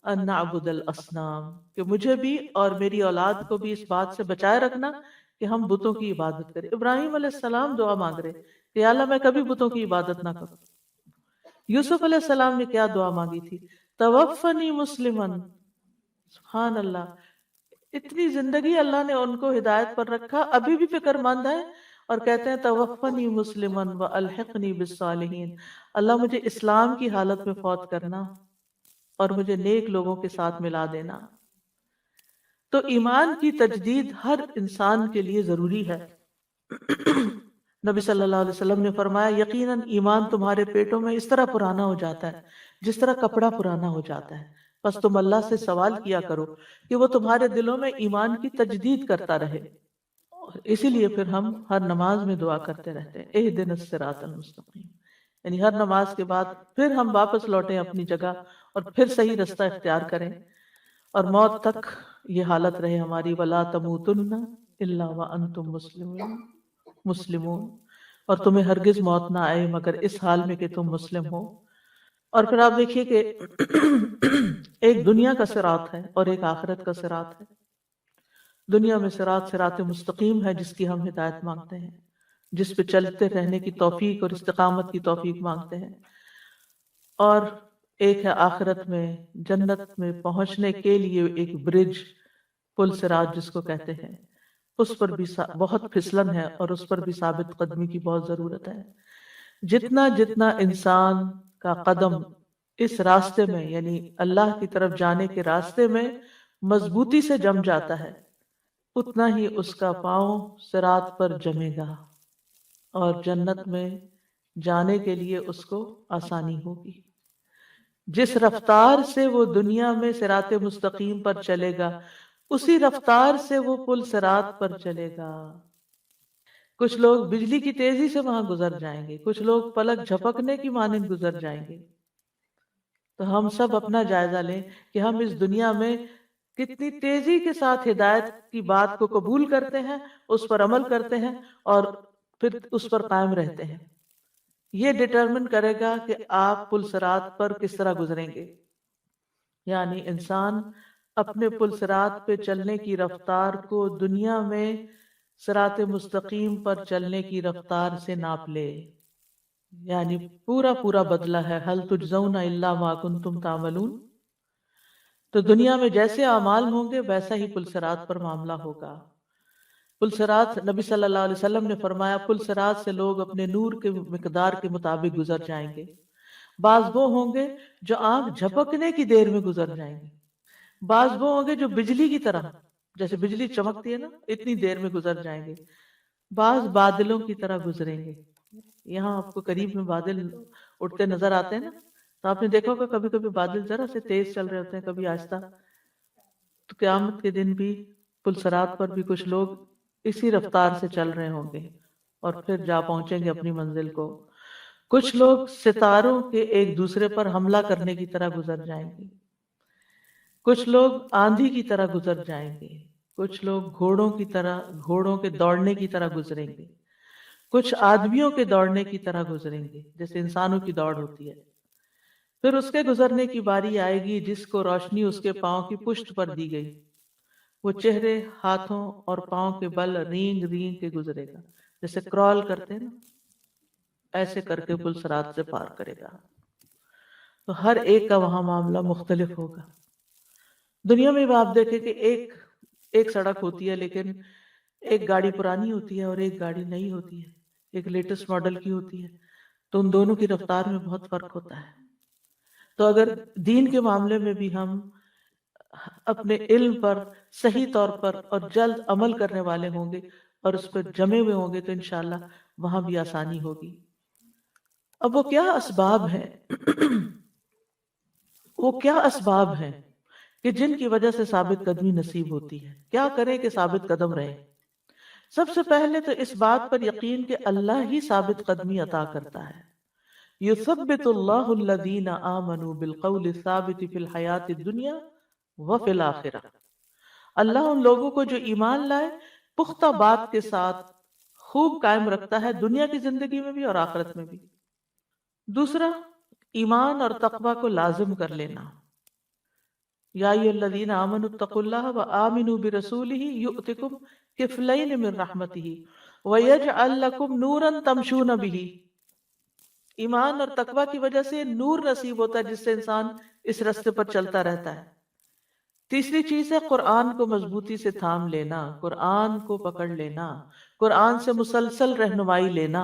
أَن نَعْبُدَ الْأَصْنَامَ، کہ مجھے بھی اور میری اولاد کو بھی اس بات سے بچائے رکھنا کہ ہم بتوں کی عبادت کریں۔ ابراہیم علیہ السلام دعا مانگ رہے کہ یا اللہ میں کبھی بتوں کی عبادت نہ کروں۔ یوسف علیہ السلام نے کیا دعا مانگی تھی؟ توفنی مسلمن، سبحان اللہ، اتنی زندگی اللہ نے ان کو ہدایت پر رکھا، ابھی بھی فکر مند ہے، اور کہتے ہیں توفنی مسلمن والحقنی بالصالحین، اللہ مجھے اسلام کی حالت میں فوت کرنا اور مجھے نیک لوگوں کے ساتھ ملا دینا۔ تو ایمان کی تجدید ہر انسان کے لیے ضروری ہے۔ نبی صلی اللہ علیہ وسلم نے فرمایا، یقیناً ایمان تمہارے پیٹوں میں اس طرح پرانا ہو جاتا ہے جس طرح کپڑا پرانا ہو جاتا ہے، بس تم اللہ سے سوال کیا کرو کہ وہ تمہارے دلوں میں ایمان کی تجدید کرتا رہے۔ اسی لیے پھر ہم ہر نماز میں دعا کرتے رہتے ہیں، اہدنا الصراط المستقیم، یعنی ہر نماز کے بعد پھر ہم واپس لوٹیں اپنی جگہ اور پھر صحیح رستہ اختیار کریں، اور موت تک یہ حالت رہے ہماری، وَلَا تَمُوتُنَّ إِلَّا وَأَنْتُمْ مسلمون، اور تمہیں ہرگز موت نہ آئے مگر اس حال میں کہ تم مسلم ہو۔ اور پھر آپ دیکھیے کہ ایک دنیا کا صراط ہے اور ایک آخرت کا صراط ہے۔ دنیا میں صراط مستقیم ہے جس کی ہم ہدایت مانگتے ہیں، جس پہ چلتے رہنے کی توفیق اور استقامت کی توفیق مانگتے ہیں، اور ایک ہے آخرت میں جنت میں پہنچنے کے لیے ایک برج، پل صراط جس کو کہتے ہیں، اس پر بھی بہت پھسلن ہے اور اس پر بھی ثابت قدمی کی بہت ضرورت ہے۔ جتنا جتنا انسان کا قدم اس راستے میں، یعنی اللہ کی طرف جانے کے راستے میں مضبوطی سے جم جاتا ہے، اتنا ہی اس کا پاؤں صراط پر جمے گا اور جنت میں جانے کے لیے اس کو آسانی ہوگی۔ جس رفتار سے وہ دنیا میں صراط مستقیم پر چلے گا، اسی رفتار سے وہ پل صراط پر چلے گا۔ کچھ لوگ بجلی کی تیزی سے وہاں گزر جائیں گے، کچھ لوگ پلک جھپکنے کی مانند گزر جائیں گے۔ تو ہم سب اپنا جائزہ لیں کہ ہم اس دنیا میں کتنی تیزی کے ساتھ ہدایت کی بات کو قبول کرتے ہیں، اس پر عمل کرتے ہیں اور پھر اس پر قائم رہتے ہیں۔ یہ ڈٹرمن کرے گا کہ آپ پل صراط پر کس طرح گزریں گے۔ یعنی انسان اپنے پل صراط پہ چلنے کی رفتار کو دنیا میں صراط مستقیم پر چلنے کی رفتار سے ناپ لے، یعنی پورا پورا بدلہ ہے، ہل تجزون الا ما کنتم تعملون۔ تو دنیا میں جیسے اعمال ہوں گے ویسا ہی پل صراط پر معاملہ ہوگا۔ پل صراط، نبی صلی اللہ علیہ وسلم نے فرمایا، پل صراط سے لوگ اپنے نور کے مقدار کے مطابق گزر جائیں گے۔ بعض وہ ہوں گے جو آنکھ جھپکنے کی دیر میں گزر جائیں گے، بعض وہ ہوں گے جو بجلی کی طرح، جیسے بجلی چمکتی ہے نا اتنی دیر میں گزر جائیں گے، بعض بادلوں کی طرح گزریں گے۔ یہاں آپ کو قریب میں بادل اڑتے نظر آتے ہیں نا، تو آپ نے دیکھا ہوگا کبھی کبھی بادل ذرا سے تیز چل رہے ہوتے ہیں، کبھی آہستہ۔ تو قیامت کے دن بھی پل صراط پر بھی کچھ لوگ اسی رفتار سے چل رہے ہوں گے اور پھر جا پہنچیں گے اپنی منزل کو۔ کچھ لوگ ستاروں کے ایک دوسرے پر حملہ کرنے کی طرح گزر جائیں گے، کچھ لوگ آندھی کی طرح گزر جائیں گے، کچھ لوگ گھوڑوں کی طرح، گھوڑوں کے دوڑنے کی طرح گزریں گے، کچھ آدمیوں کے دوڑنے کی طرح گزریں گے جیسے انسانوں کی دوڑ ہوتی ہے۔ پھر اس کے گزرنے کی باری آئے گی جس کو روشنی اس کے پاؤں کی پشت پر دی گئی، وہ چہرے، ہاتھوں اور پاؤں کے بل رینگ رینگ کے گزرے گا، جیسے کرال کرتے ہیں نا، ایسے کر کے پل صراط سے پار کرے گا۔ تو ہر ایک کا وہاں معاملہ مختلف ہوگا۔ دنیا میں بھی آپ دیکھیں کہ ایک سڑک ہوتی ہے، لیکن ایک گاڑی پرانی ہوتی ہے اور ایک گاڑی نئی ہوتی ہے، ایک لیٹسٹ ماڈل کی ہوتی ہے، تو ان دونوں کی رفتار میں بہت فرق ہوتا ہے۔ تو اگر دین کے معاملے میں بھی ہم اپنے علم پر صحیح طور پر اور جلد عمل کرنے والے ہوں گے اور اس پر جمے ہوئے ہوں گے تو انشاءاللہ وہاں بھی آسانی ہوگی۔ اب وہ کیا اسباب ہیں وہ کیا اسباب ہیں کہ جن کی وجہ سے ثابت قدمی نصیب ہوتی ہے؟ کیا کریں کہ ثابت قدم رہے؟ سب سے پہلے تو اس بات پر یقین کہ اللہ ہی ثابت قدمی عطا کرتا ہے۔ یثبت اللہ الذین آمنوا بالقول الثابت فی الحیات الدنیا وفی الآخرہ۔ اللہ ان لوگوں کو جو ایمان لائے پختہ بات کے ساتھ خوب قائم رکھتا ہے، دنیا کی زندگی میں بھی اور آخرت میں بھی۔ دوسرا، ایمان اور تقوی کو لازم کر لینا۔ یا ایھا الذین آمنوا اتقوا اللہ وآمنوا برسولہ یؤتکم کفلین من رحمتہ ویجعل لکم نورا تمشون بہ۔ ایمان اور تقوی کی وجہ سے نور نصیب ہوتا ہے جس سے انسان اس راستے پر چلتا رہتا ہے۔ تیسری چیز ہے قرآن کو مضبوطی سے تھام لینا، قرآن کو پکڑ لینا، قرآن سے مسلسل رہنمائی لینا۔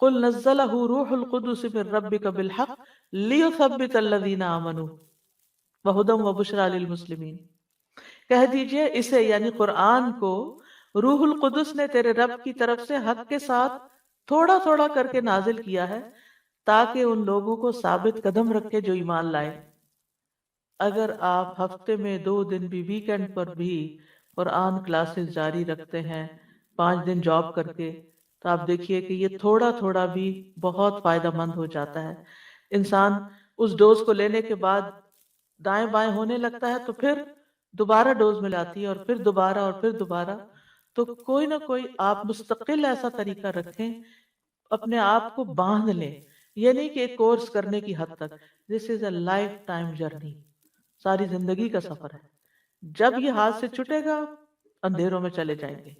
قل نزلہ روح القدس من ربک بالحق لیثبت الذین آمنوا وہدی وبشریٰ للمسلمین۔ کہہ دیجئے اسے، یعنی قرآن کو، روح القدس نے تیرے رب کی طرف سے حق کے ساتھ تھوڑا تھوڑا کر کے نازل کیا ہے تاکہ ان لوگوں کو ثابت قدم رکھے جو ایمان لائے۔ اگر آپ ہفتے میں 2 دن بھی، ویکینڈ پر بھی قرآن کلاسز جاری رکھتے ہیں، 5 دن جاب کر کے، تو آپ دیکھیے کہ یہ تھوڑا تھوڑا بھی بہت فائدہ مند ہو جاتا ہے۔ انسان اس ڈوز کو لینے کے بعد دائیں بائیں ہونے لگتا ہے تو پھر دوبارہ ڈوز ملاتی ہے اور پھر دوبارہ اور پھر دوبارہ۔ تو کوئی نہ کوئی آپ مستقل ایسا طریقہ رکھیں، اپنے آپ کو باندھ لیں۔ یہ نہیں کہ ایک کورس کرنے کی حد تک، دس از اے لائف ٹائم جرنی، ساری زندگی کا سفر ہے۔ جب یہ ہاتھ سے چھٹے گا اندھیروں میں چلے جائیں گے۔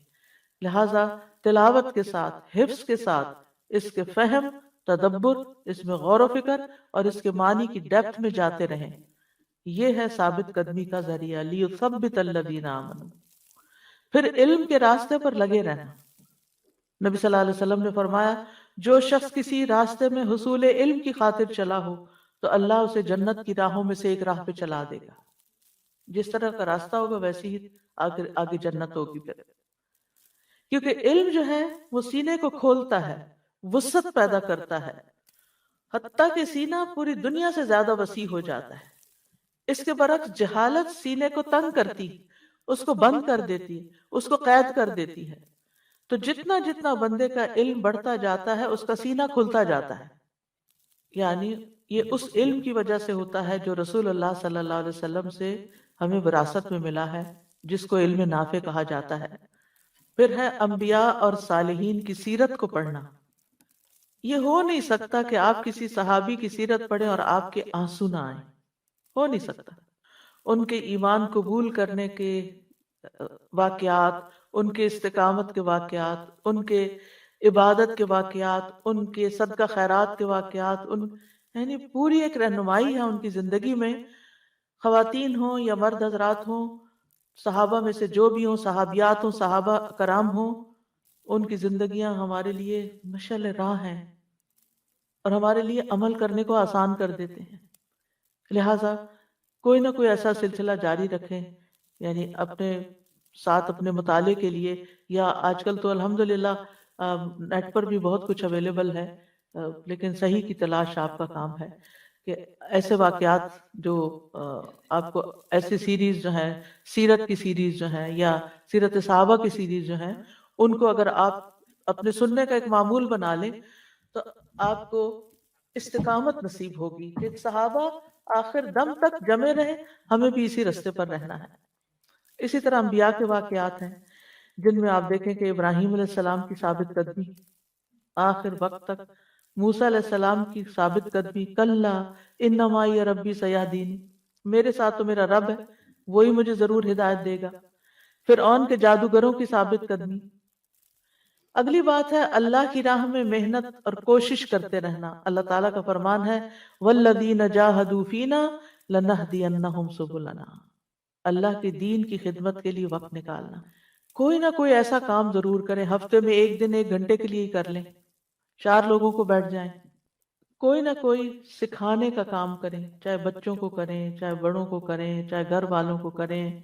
لہٰذا تلاوت کے ساتھ، حفظ کے ساتھ، اس کے فہم، تدبر، اس میں غور و فکر اور اس کے معنی کی ڈیپتھ میں جاتے رہیں۔ یہ ہے ثابت قدمی کا ذریعہ، لیثبت الذین آمنوا۔ پھر علم کے راستے پر لگے رہنا۔ نبی صلی اللہ علیہ وسلم نے فرمایا، جو شخص کسی راستے میں حصول علم کی خاطر چلا ہو تو اللہ اسے جنت کی راہوں میں سے ایک راہ پہ چلا دے گا۔ جس طرح کا راستہ ہوگا ویسی ہی آگے جنت ہوگی۔ پھر کیونکہ علم جو ہے وہ سینے کو کھولتا ہے، وسعت پیدا کرتا ہے، حتیٰ کہ سینہ پوری دنیا سے زیادہ وسیع ہو جاتا ہے۔ اس کے برعکس جہالت سینے کو تنگ کرتی، اس کو بند کر دیتی، اس کو قید کر دیتی ہے۔ تو جتنا جتنا بندے کا علم بڑھتا جاتا ہے اس کا سینہ کھلتا جاتا ہے۔ یعنی یہ اس علم کی وجہ سے ہوتا ہے جو رسول اللہ صلی اللہ علیہ وسلم سے ہمیں وراثت میں ملا ہے، جس کو علم نافع کہا جاتا ہے۔ پھر ہے انبیاء اور صالحین کی سیرت کو پڑھنا۔ یہ ہو نہیں سکتا کہ آپ کسی صحابی کی سیرت پڑھیں اور آپ کے آنسو نہ آئیں، ہو نہیں سکتا۔ ان کے ایمان قبول کرنے کے واقعات، ان کے استقامت کے واقعات، ان کے عبادت کے واقعات، ان کے صدقہ خیرات کے واقعات، یعنی پوری ایک رہنمائی ہے ان کی زندگی میں، خواتین ہوں یا مرد حضرات ہوں، صحابہ میں سے جو بھی ہوں، صحابیات ہوں، صحابہ کرام ہوں، ان کی زندگیاں ہمارے لیے مشعل راہ ہیں اور ہمارے لیے عمل کرنے کو آسان کر دیتے ہیں۔ لہٰذا کوئی نہ کوئی ایسا سلسلہ جاری رکھیں، یعنی اپنے ساتھ اپنے مطالعے کے لیے، یا آج کل تو الحمدللہ نیٹ پر بھی بہت کچھ اویلیبل ہے، لیکن صحیح کی تلاش آپ کا کام ہے کہ ایسے واقعات جو آپ کو، ایسی سیریز جو ہیں، سیرت کی سیریز جو ہیں یا سیرت صحابہ کی سیریز جو ہیں، ان کو اگر آپ اپنے سننے کا ایک معمول بنا لیں تو آپ کو استقامت نصیب ہوگی کہ صحابہ آخر دم تک جمے رہے، ہمیں بھی اسی رستے پر رہنا ہے۔ اسی طرح انبیاء کے واقعات ہیں جن میں آپ دیکھیں کہ ابراہیم علیہ السلام کی ثابت قدمی آخر وقت تک، موسیٰ علیہ السلام کی ثابت قدمی، کلا ان معی ربی سیہدین، میرے ساتھ تو میرا رب ہے، وہی مجھے ضرور ہدایت دے گا۔ فرعون کے جادوگروں کی ثابت قدمی۔ اگلی بات ہے اللہ کی راہ میں محنت اور کوشش کرتے رہنا۔ اللہ تعالیٰ کا فرمان ہے والذین جاہدوا فینا لنہدینہم سبلنا، اللہ کے دین کی خدمت کے لیے وقت نکالنا۔ کوئی نہ کوئی ایسا کام ضرور کریں، ہفتے میں ایک دن 1 گھنٹے کے لیے ہی کر لیں، 4 لوگوں کو بیٹھ جائیں، کوئی نہ کوئی سکھانے کا کام کریں، چاہے بچوں کو کریں، چاہے بڑوں کو کریں، چاہے گھر والوں کو کریں،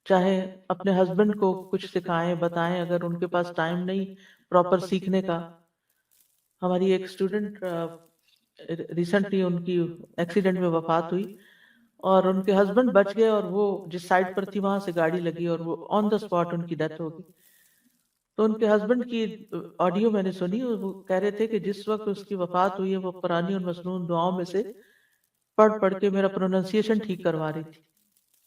چاہے اپنے ہسبینڈ کو کچھ سکھائیں بتائیں اگر ان کے پاس ٹائم نہیں پراپر سیکھنے کا۔ ہماری ایک اسٹوڈنٹ ریسنٹلی ان کی ایکسیڈنٹ میں وفات ہوئی اور ان کے ہسبینڈ بچ گئے، اور وہ جس سائڈ پر تھی وہاں سے گاڑی لگی اور وہ آن دا اسپاٹ ان کی ڈیتھ ہو گئی۔ تو ان کے ہسبینڈ کی آڈیو میں نے سنی، اور وہ کہہ رہے تھے کہ جس وقت اس کی وفات ہوئی ہے وہ قرآنی اور مسنون دعاؤں میں سے پڑھ پڑھ کے میرا پروننسیشن ٹھیک کروا رہی تھی،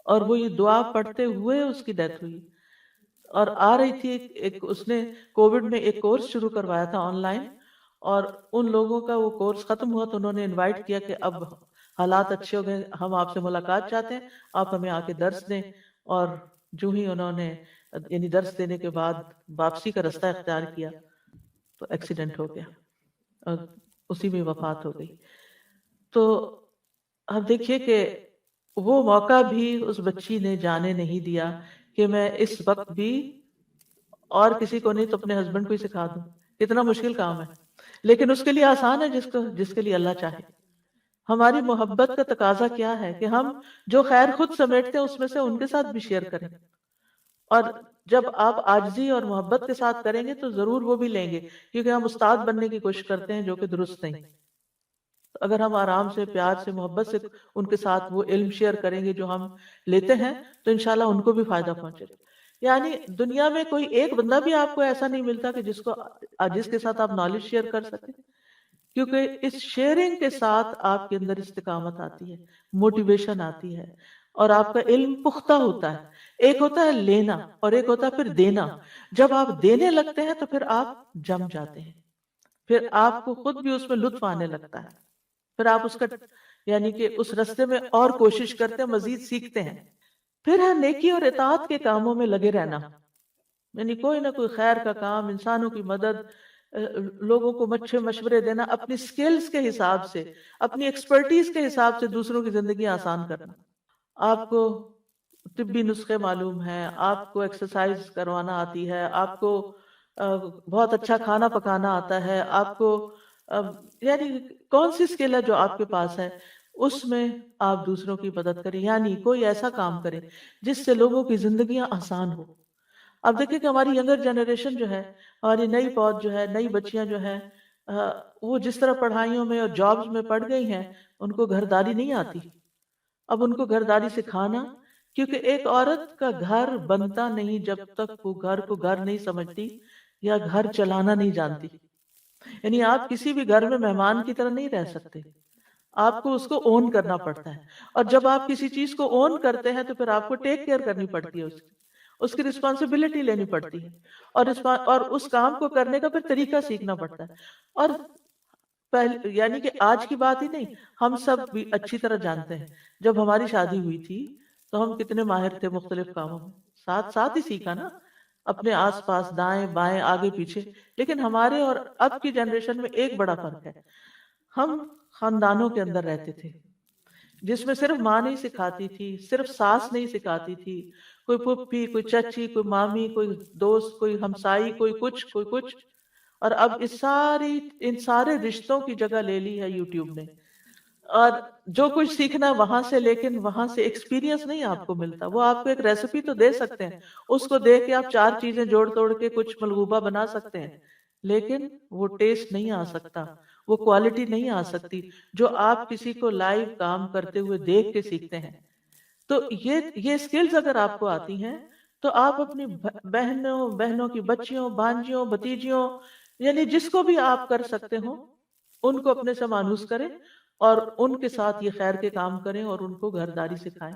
اور وہ یہ دعا پڑھتے ہوئے اس کی ڈیتھ ہوئی۔ اور آ رہی تھی ایک اس نے کووڈ میں ایک کورس شروع کروایا تھا آن لائن، اور ان لوگوں کا وہ کورس ختم ہوا تو انہوں نے انوائٹ کیا کہ اب حالات اچھے ہو گئے، ہم آپ سے ملاقات چاہتے ہیں، آپ ہمیں آ کے درس دیں۔ اور جو ہی انہوں نے یعنی درس دینے کے بعد واپسی کا رستہ اختیار کیا تو ایکسیڈنٹ ہو گیا اور اسی میں وفات ہو گئی۔ تو اب دیکھیے کہ وہ موقع بھی اس بچی نے جانے نہیں دیا کہ میں اس وقت بھی اور کسی کو نہیں تو اپنے ہسبینڈ کو ہی سکھا دوں۔ کتنا مشکل کام ہے، لیکن اس کے لیے آسان ہے جس کے لیے اللہ چاہے۔ ہماری محبت کا تقاضا کیا ہے کہ ہم جو خیر خود سمیٹتے ہیں اس میں سے ان کے ساتھ بھی شیئر کریں، اور جب آپ عاجزی اور محبت کے ساتھ کریں گے تو ضرور وہ بھی لیں گے، کیونکہ ہم استاد بننے کی کوشش کرتے ہیں جو کہ درست نہیں۔ اگر ہم آرام سے، پیار سے، محبت سے ان کے ساتھ وہ علم شیئر کریں گے جو ہم لیتے ہیں تو انشاءاللہ ان کو بھی فائدہ پہنچے گا۔ یعنی دنیا میں کوئی ایک بندہ بھی آپ کو ایسا نہیں ملتا کہ جس کے ساتھ آپ نالج شیئر کر سکیں، کیونکہ اس شیئرنگ کے ساتھ آپ کے اندر استقامت آتی ہے، موٹیویشن آتی ہے، اور آپ کا علم پختہ ہوتا ہے۔ ایک ہوتا ہے لینا اور ایک ہوتا ہے پھر دینا۔ جب آپ دینے لگتے ہیں تو پھر آپ جم جاتے ہیں، پھر آپ کو خود بھی اس میں لطف آنے لگتا ہے، پھر آپ اس کا یعنی کہ اس رستے میں اور کوشش کرتے ہیں، مزید سیکھتے ہیں۔ پھر ہے نیکی اور اطاعت کے کاموں میں لگے رہنا، یعنی کوئی نہ کوئی خیر کا کام، انسانوں کی مدد، لوگوں کو اچھے مشورے دینا، اپنی سکلز کے حساب سے، اپنی ایکسپرٹیز کے حساب سے دوسروں کی زندگی آسان کرنا۔ آپ کو طبی نسخے معلوم ہیں، آپ کو ایکسرسائز کروانا آتی ہے، آپ کو بہت اچھا کھانا پکانا آتا ہے، آپ کو یعنی کون سی سکل ہے جو آپ کے پاس ہے اس میں آپ دوسروں کی مدد کریں، یعنی کوئی ایسا کام کریں جس سے لوگوں کی زندگیاں آسان ہو۔ اب دیکھیں کہ ہماری ینگر جنریشن جو ہے، ہماری نئی فوج جو ہے، نئی بچیاں جو ہیں، وہ جس طرح پڑھائیوں میں اور جابز میں پڑھ گئی ہیں، ان کو گھرداری نہیں آتی۔ اب ان کو گھرداری سکھانا، کیونکہ ایک عورت کا گھر بنتا نہیں جب تک وہ گھر کو گھر نہیں سمجھتی یا گھر چلانا نہیں جانتی۔ یعنی آپ کسی بھی گھر میں مہمان کی طرح نہیں رہ سکتے، آپ کو اس کو اون کرنا پڑتا ہے، اور جب آپ کسی چیز کو اون کرتے ہیں تو پھر آپ کو ٹیک کیئر کرنی پڑتی ہے، اس کی رسپانسبلٹی لینی پڑتی ہے، اور اس کام کو کرنے کا پھر طریقہ سیکھنا پڑتا ہے۔ اور پہلے یعنی کہ آج کی بات ہی نہیں، ہم سب بھی اچھی طرح جانتے ہیں جب ہماری شادی ہوئی تھی تو ہم کتنے ماہر تھے مختلف کاموں میں، ساتھ ساتھ ہی سیکھا نا، اپنے آس پاس دائیں بائیں آگے پیچھے. لیکن ہمارے اور اب کی جنریشن میں ایک بڑا فرق ہے، ہم خاندانوں کے اندر رہتے تھے جس میں صرف ماں نہیں سکھاتی تھی، صرف ساس نہیں سکھاتی تھی، کوئی پھپھی، کوئی چچی، کوئی مامی، کوئی دوست، کوئی ہمسائی، کوئی کچھ کوئی کچھ. اور اب ان سارے رشتوں کی جگہ لے لی ہے یوٹیوب نے. اور جو کچھ سیکھنا وہاں سے، لیکن وہاں سے ایکسپیرینس نہیں آپ کو ملتا. وہ آپ کو ایک ریسیپی تو دے سکتے ہیں، اس کو دیکھ کے آپ 4 چیزیں جوڑ توڑ کے کچھ ملغوبہ بنا سکتے ہیں، لیکن وہ ٹیسٹ نہیں آ سکتا، وہ کوالٹی نہیں آ سکتی جو آپ کسی کو لائیو کام کرتے ہوئے دیکھ کے سیکھتے ہیں. تو یہ سکلز اگر آپ کو آتی ہیں تو آپ اپنی بہنوں کی بچیوں، بھانجیوں، بھتیجیوں، یعنی جس کو بھی آپ کر سکتے ہو ان کو اپنے سے مانوس کریں اور ان کے ساتھ یہ خیر کے کام کریں اور ان کو گھرداری سکھائیں.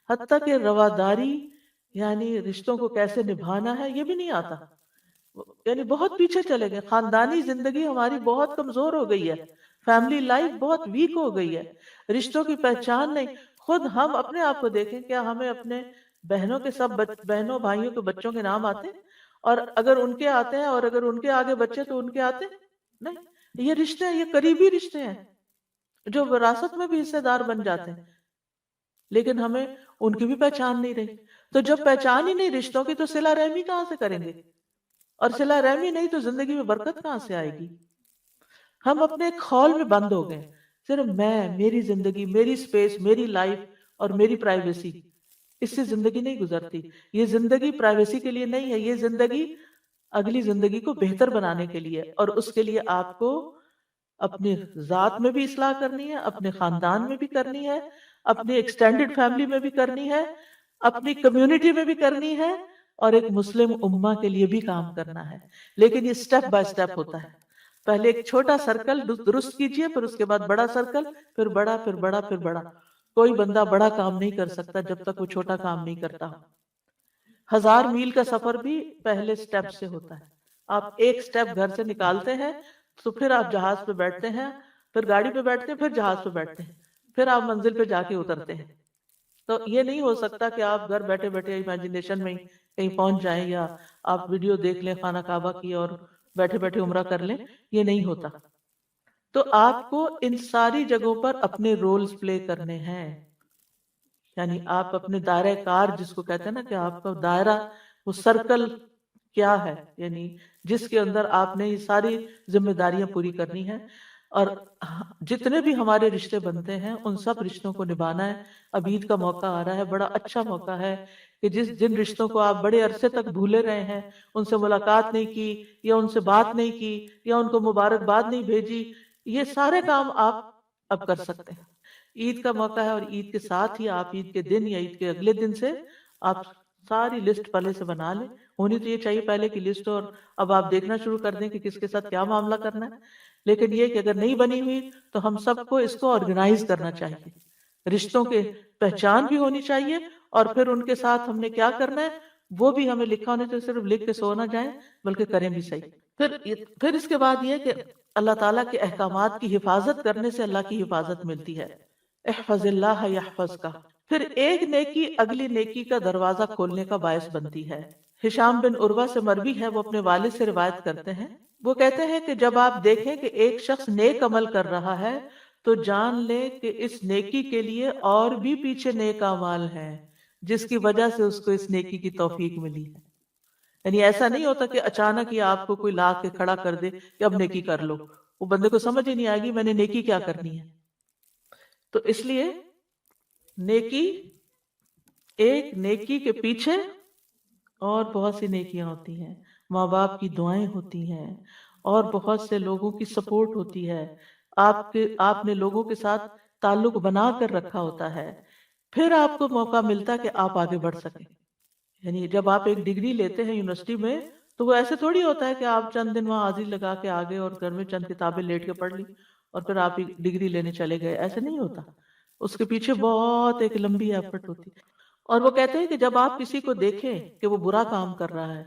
حتیٰ کہ رواداری یعنی رشتوں کو کیسے نبھانا ہے یہ بھی نہیں آتا، یعنی بہت پیچھے چلے گئے. خاندانی زندگی ہماری بہت کمزور ہو گئی ہے، فیملی لائف بہت ویک ہو گئی ہے، رشتوں کی پہچان نہیں. خود ہم اپنے آپ کو دیکھیں، کیا ہمیں اپنے بہنوں کے سب بہنوں بھائیوں کے بچوں کے نام آتے ہیں؟ اور اگر ان کے آتے ہیں اور اگر ان کے آگے بچے تو ان کے آتے نہیں. یہ رشتے ہیں، یہ قریبی رشتے ہیں جو وراثت میں بھی حصے دار بن جاتے ہیں، لیکن ہمیں ان کی بھی پہچان نہیں رہی. تو جب پہچان ہی نہیں رشتوں کی تو صلہ رحمی کہاں سے کریں گے؟ اور صلہ رحمی نہیں تو زندگی میں برکت کہاں سے آئے گی؟ ہم اپنے ایک خول میں بند ہو گئے، صرف میں، میری زندگی، میری سپیس، میری لائف اور میری پرائیویسی. اس سے زندگی نہیں گزرتی. یہ زندگی پرائیویسی کے لیے نہیں ہے، یہ زندگی اگلی زندگی کو بہتر بنانے کے لیے. اور اس کے لیے آپ کو اپنی ذات میں بھی اصلاح کرنی ہے، اپنے خاندان میں بھی کرنی ہے، اپنی ایکسٹینڈڈ فیملی میں بھی کرنی ہے، اپنی کمیونٹی میں بھی کرنی ہے، اور ایک مسلم امہ کے لیے بھی کام کرنا ہے. لیکن یہ سٹیپ بائی سٹیپ ہوتا ہے. پہلے ایک چھوٹا سرکل درست کیجئے، پھر اس کے بعد بڑا سرکل، پھر بڑا، پھر بڑا، پھر بڑا. کوئی بندہ بڑا کام نہیں کر سکتا جب تک وہ چھوٹا کام نہیں کرتا. 1000 میل کا سفر بھی پہلے سٹیپ سے ہوتا ہے. آپ ایک سٹیپ گھر سے نکالتے ہیں تو پھر آپ جہاز پہ بیٹھتے ہیں، پھر گاڑی پہ بیٹھتے ہیں، پھر جہاز پہ بیٹھتے ہیں، پھر آپ منزل پہ جا کے اترتے ہیں. تو یہ نہیں ہو سکتا کہ آپ گھر بیٹھے بیٹھے امیجنیشن میں کہیں پہنچ جائیں یا آپ ویڈیو دیکھ لیں خانہ کعبہ کی اور بیٹھے بیٹھے عمرہ کر لیں. یہ نہیں ہوتا. تو آپ کو ان ساری جگہوں پر اپنے رولز پلے کرنے ہیں. یعنی آپ اپنے دائرہ کار جس کو کہتے ہیں نا، کہ آپ کا دائرہ، وہ سرکل کیا ہے، یعنی جس کے اندر آپ نے یہ ساری ذمہ داریاں پوری کرنی ہیں. اور جتنے بھی ہمارے رشتے بنتے ہیں ان سب رشتوں کو نبھانا ہے. اب عید کا موقع آ رہا ہے، بڑا اچھا موقع ہے کہ جن رشتوں کو آپ بڑے عرصے تک بھولے رہے ہیں، ان سے ملاقات نہیں کی یا ان سے بات نہیں کی یا ان کو مبارکباد نہیں بھیجی، یہ سارے کام آپ اب کر سکتے ہیں. عید کا موقع ہے اور عید کے ساتھ ہی آپ عید کے دن یا عید کے اگلے دن سے آپ ساری لسٹ پہلے سے بنا لیں. ہونی تو یہ چاہیے پہلے کی لسٹ، اور اب آپ دیکھنا شروع کر دیں کہ کس کے ساتھ کیا معاملہ کرنا ہے. لیکن یہ کہ اگر نہیں بنی ہوئی تو ہم سب کو اس کو آرگنائز کرنا چاہیے. رشتوں کے پہچان بھی ہونی چاہیے، اور پھر ان کے ساتھ ہم نے کیا کرنا ہے وہ بھی ہمیں لکھا ہونے سے صرف لکھ کے سو نہ جائیں بلکہ کریں بھی صحیح. پھر اس کے بعد یہ کہ اللہ تعالیٰ کے احکامات کی حفاظت کرنے سے اللہ کی حفاظت ملتی ہے. احفظ اللہ یحفظ کا. پھر ایک نیکی اگلی نیکی کا دروازہ کھولنے کا باعث بنتی ہے. ہشام بن عروہ سے مروی ہے، وہ اپنے والد سے روایت کرتے ہیں، وہ کہتے ہیں کہ جب آپ دیکھیں کہ ایک شخص نیک عمل کر رہا ہے تو جان لیں کہ اس نیکی کے لیے اور بھی پیچھے نیک اعمال ہیں جس کی وجہ سے اس کو اس نیکی کی توفیق ملی ہے. یعنی ایسا نہیں ہوتا کہ اچانک ہی آپ کو کوئی لا کے کھڑا کر دے کہ اب نیکی کر لو، وہ بندے کو سمجھ ہی نہیں آئے گی میں نے نیکی کیا کرنی ہے. تو اس لیے نیکی، ایک نیکی کے پیچھے اور بہت سی نیکیاں ہوتی ہیں. ماں باپ کی دعائیں ہوتی ہیں اور بہت سے لوگوں کی سپورٹ ہوتی ہے. آپ نے لوگوں کے ساتھ تعلق بنا کر رکھا ہوتا ہے، پھر آپ کو موقع ملتا ہے کہ آپ آگے بڑھ سکیں. یعنی جب آپ ایک ڈگری لیتے ہیں یونیورسٹی میں تو وہ ایسے تھوڑی ہوتا ہے کہ آپ چند دن وہاں حاضری لگا کے آگے اور گھر میں چند کتابیں لیٹ کے پڑھ لی اور پھر آپ ڈگری لینے چلے گئے. ایسے نہیں ہوتا، اس کے پیچھے بہت ایک لمبی ایفرٹ ہوتی. اور وہ کہتے ہیں کہ جب آپ کسی کو دیکھیں کہ وہ برا کام کر رہا ہے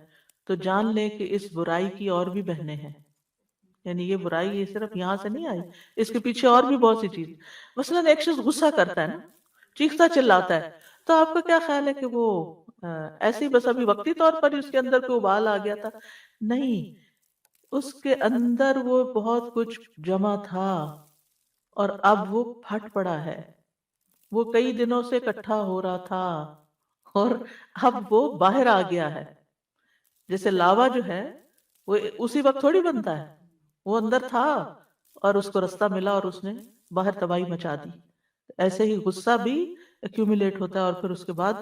تو جان لیں کہ اس برائی کی اور بھی بہنیں ہیں. یعنی یہ برائی یہ صرف یہاں سے نہیں آئی، اس کے پیچھے اور بھی بہت سی چیز. مثلاً ایک شخص غصہ کرتا ہے نا، چیختا چلاتا ہے، تو آپ کا کیا خیال ہے کہ وہ ایسے ہی بس ابھی وقتی طور پر ہی اس کے اندر کوئی ابال آ گیا تھا؟ نہیں، اس کے اندر وہ بہت کچھ جمع تھا اور اب وہ پھٹ پڑا ہے. وہ کئی دنوں سے اکٹھا ہو رہا تھا اور اب وہ باہر آ گیا ہے. جیسے لاوا جو ہے وہ اسی وقت تھوڑی بنتا ہے، وہ اندر تھا اور اس کو رستہ ملا اور اس نے باہر تباہی مچا دی. ایسے ہی غصہ بھی ایکیومولیٹ ہوتا ہے اور پھر اس کے بعد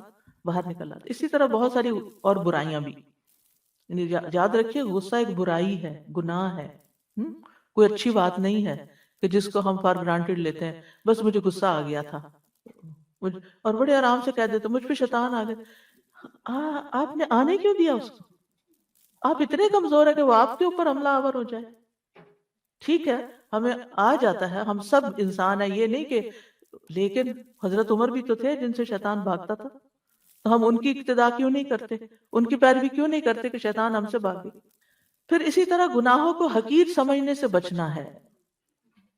باہر نکل آتا ہے. اسی طرح بہت ساری اور برائیاں بھی، یعنی یاد رکھیے غصہ ایک برائی ہے، گناہ ہے، کوئی اچھی بات نہیں ہے کہ جس کو ہم فار گرانٹیڈ لیتے ہیں. بس مجھے غصہ آ گیا تھا اور بڑے آرام سے کہہ دیتے مجھ پہ شیطان آ گیا. آپ نے آنے کیوں دیا اس کو؟ آپ اتنے کمزور ہیں کہ وہ آپ کے اوپر حملہ آور ہو جائے. ٹھیک ہے ہمیں آ جاتا ہے، ہم سب انسان ہیں، یہ نہیں کہ، لیکن حضرت عمر بھی تو تھے جن سے شیطان بھاگتا تھا، تو ہم ان کی اقتدا کیوں نہیں کرتے، ان کی پیروی کیوں نہیں کرتے کہ شیطان ہم سے بھاگے. پھر اسی طرح گناہوں کو حقیر سمجھنے سے بچنا ہے.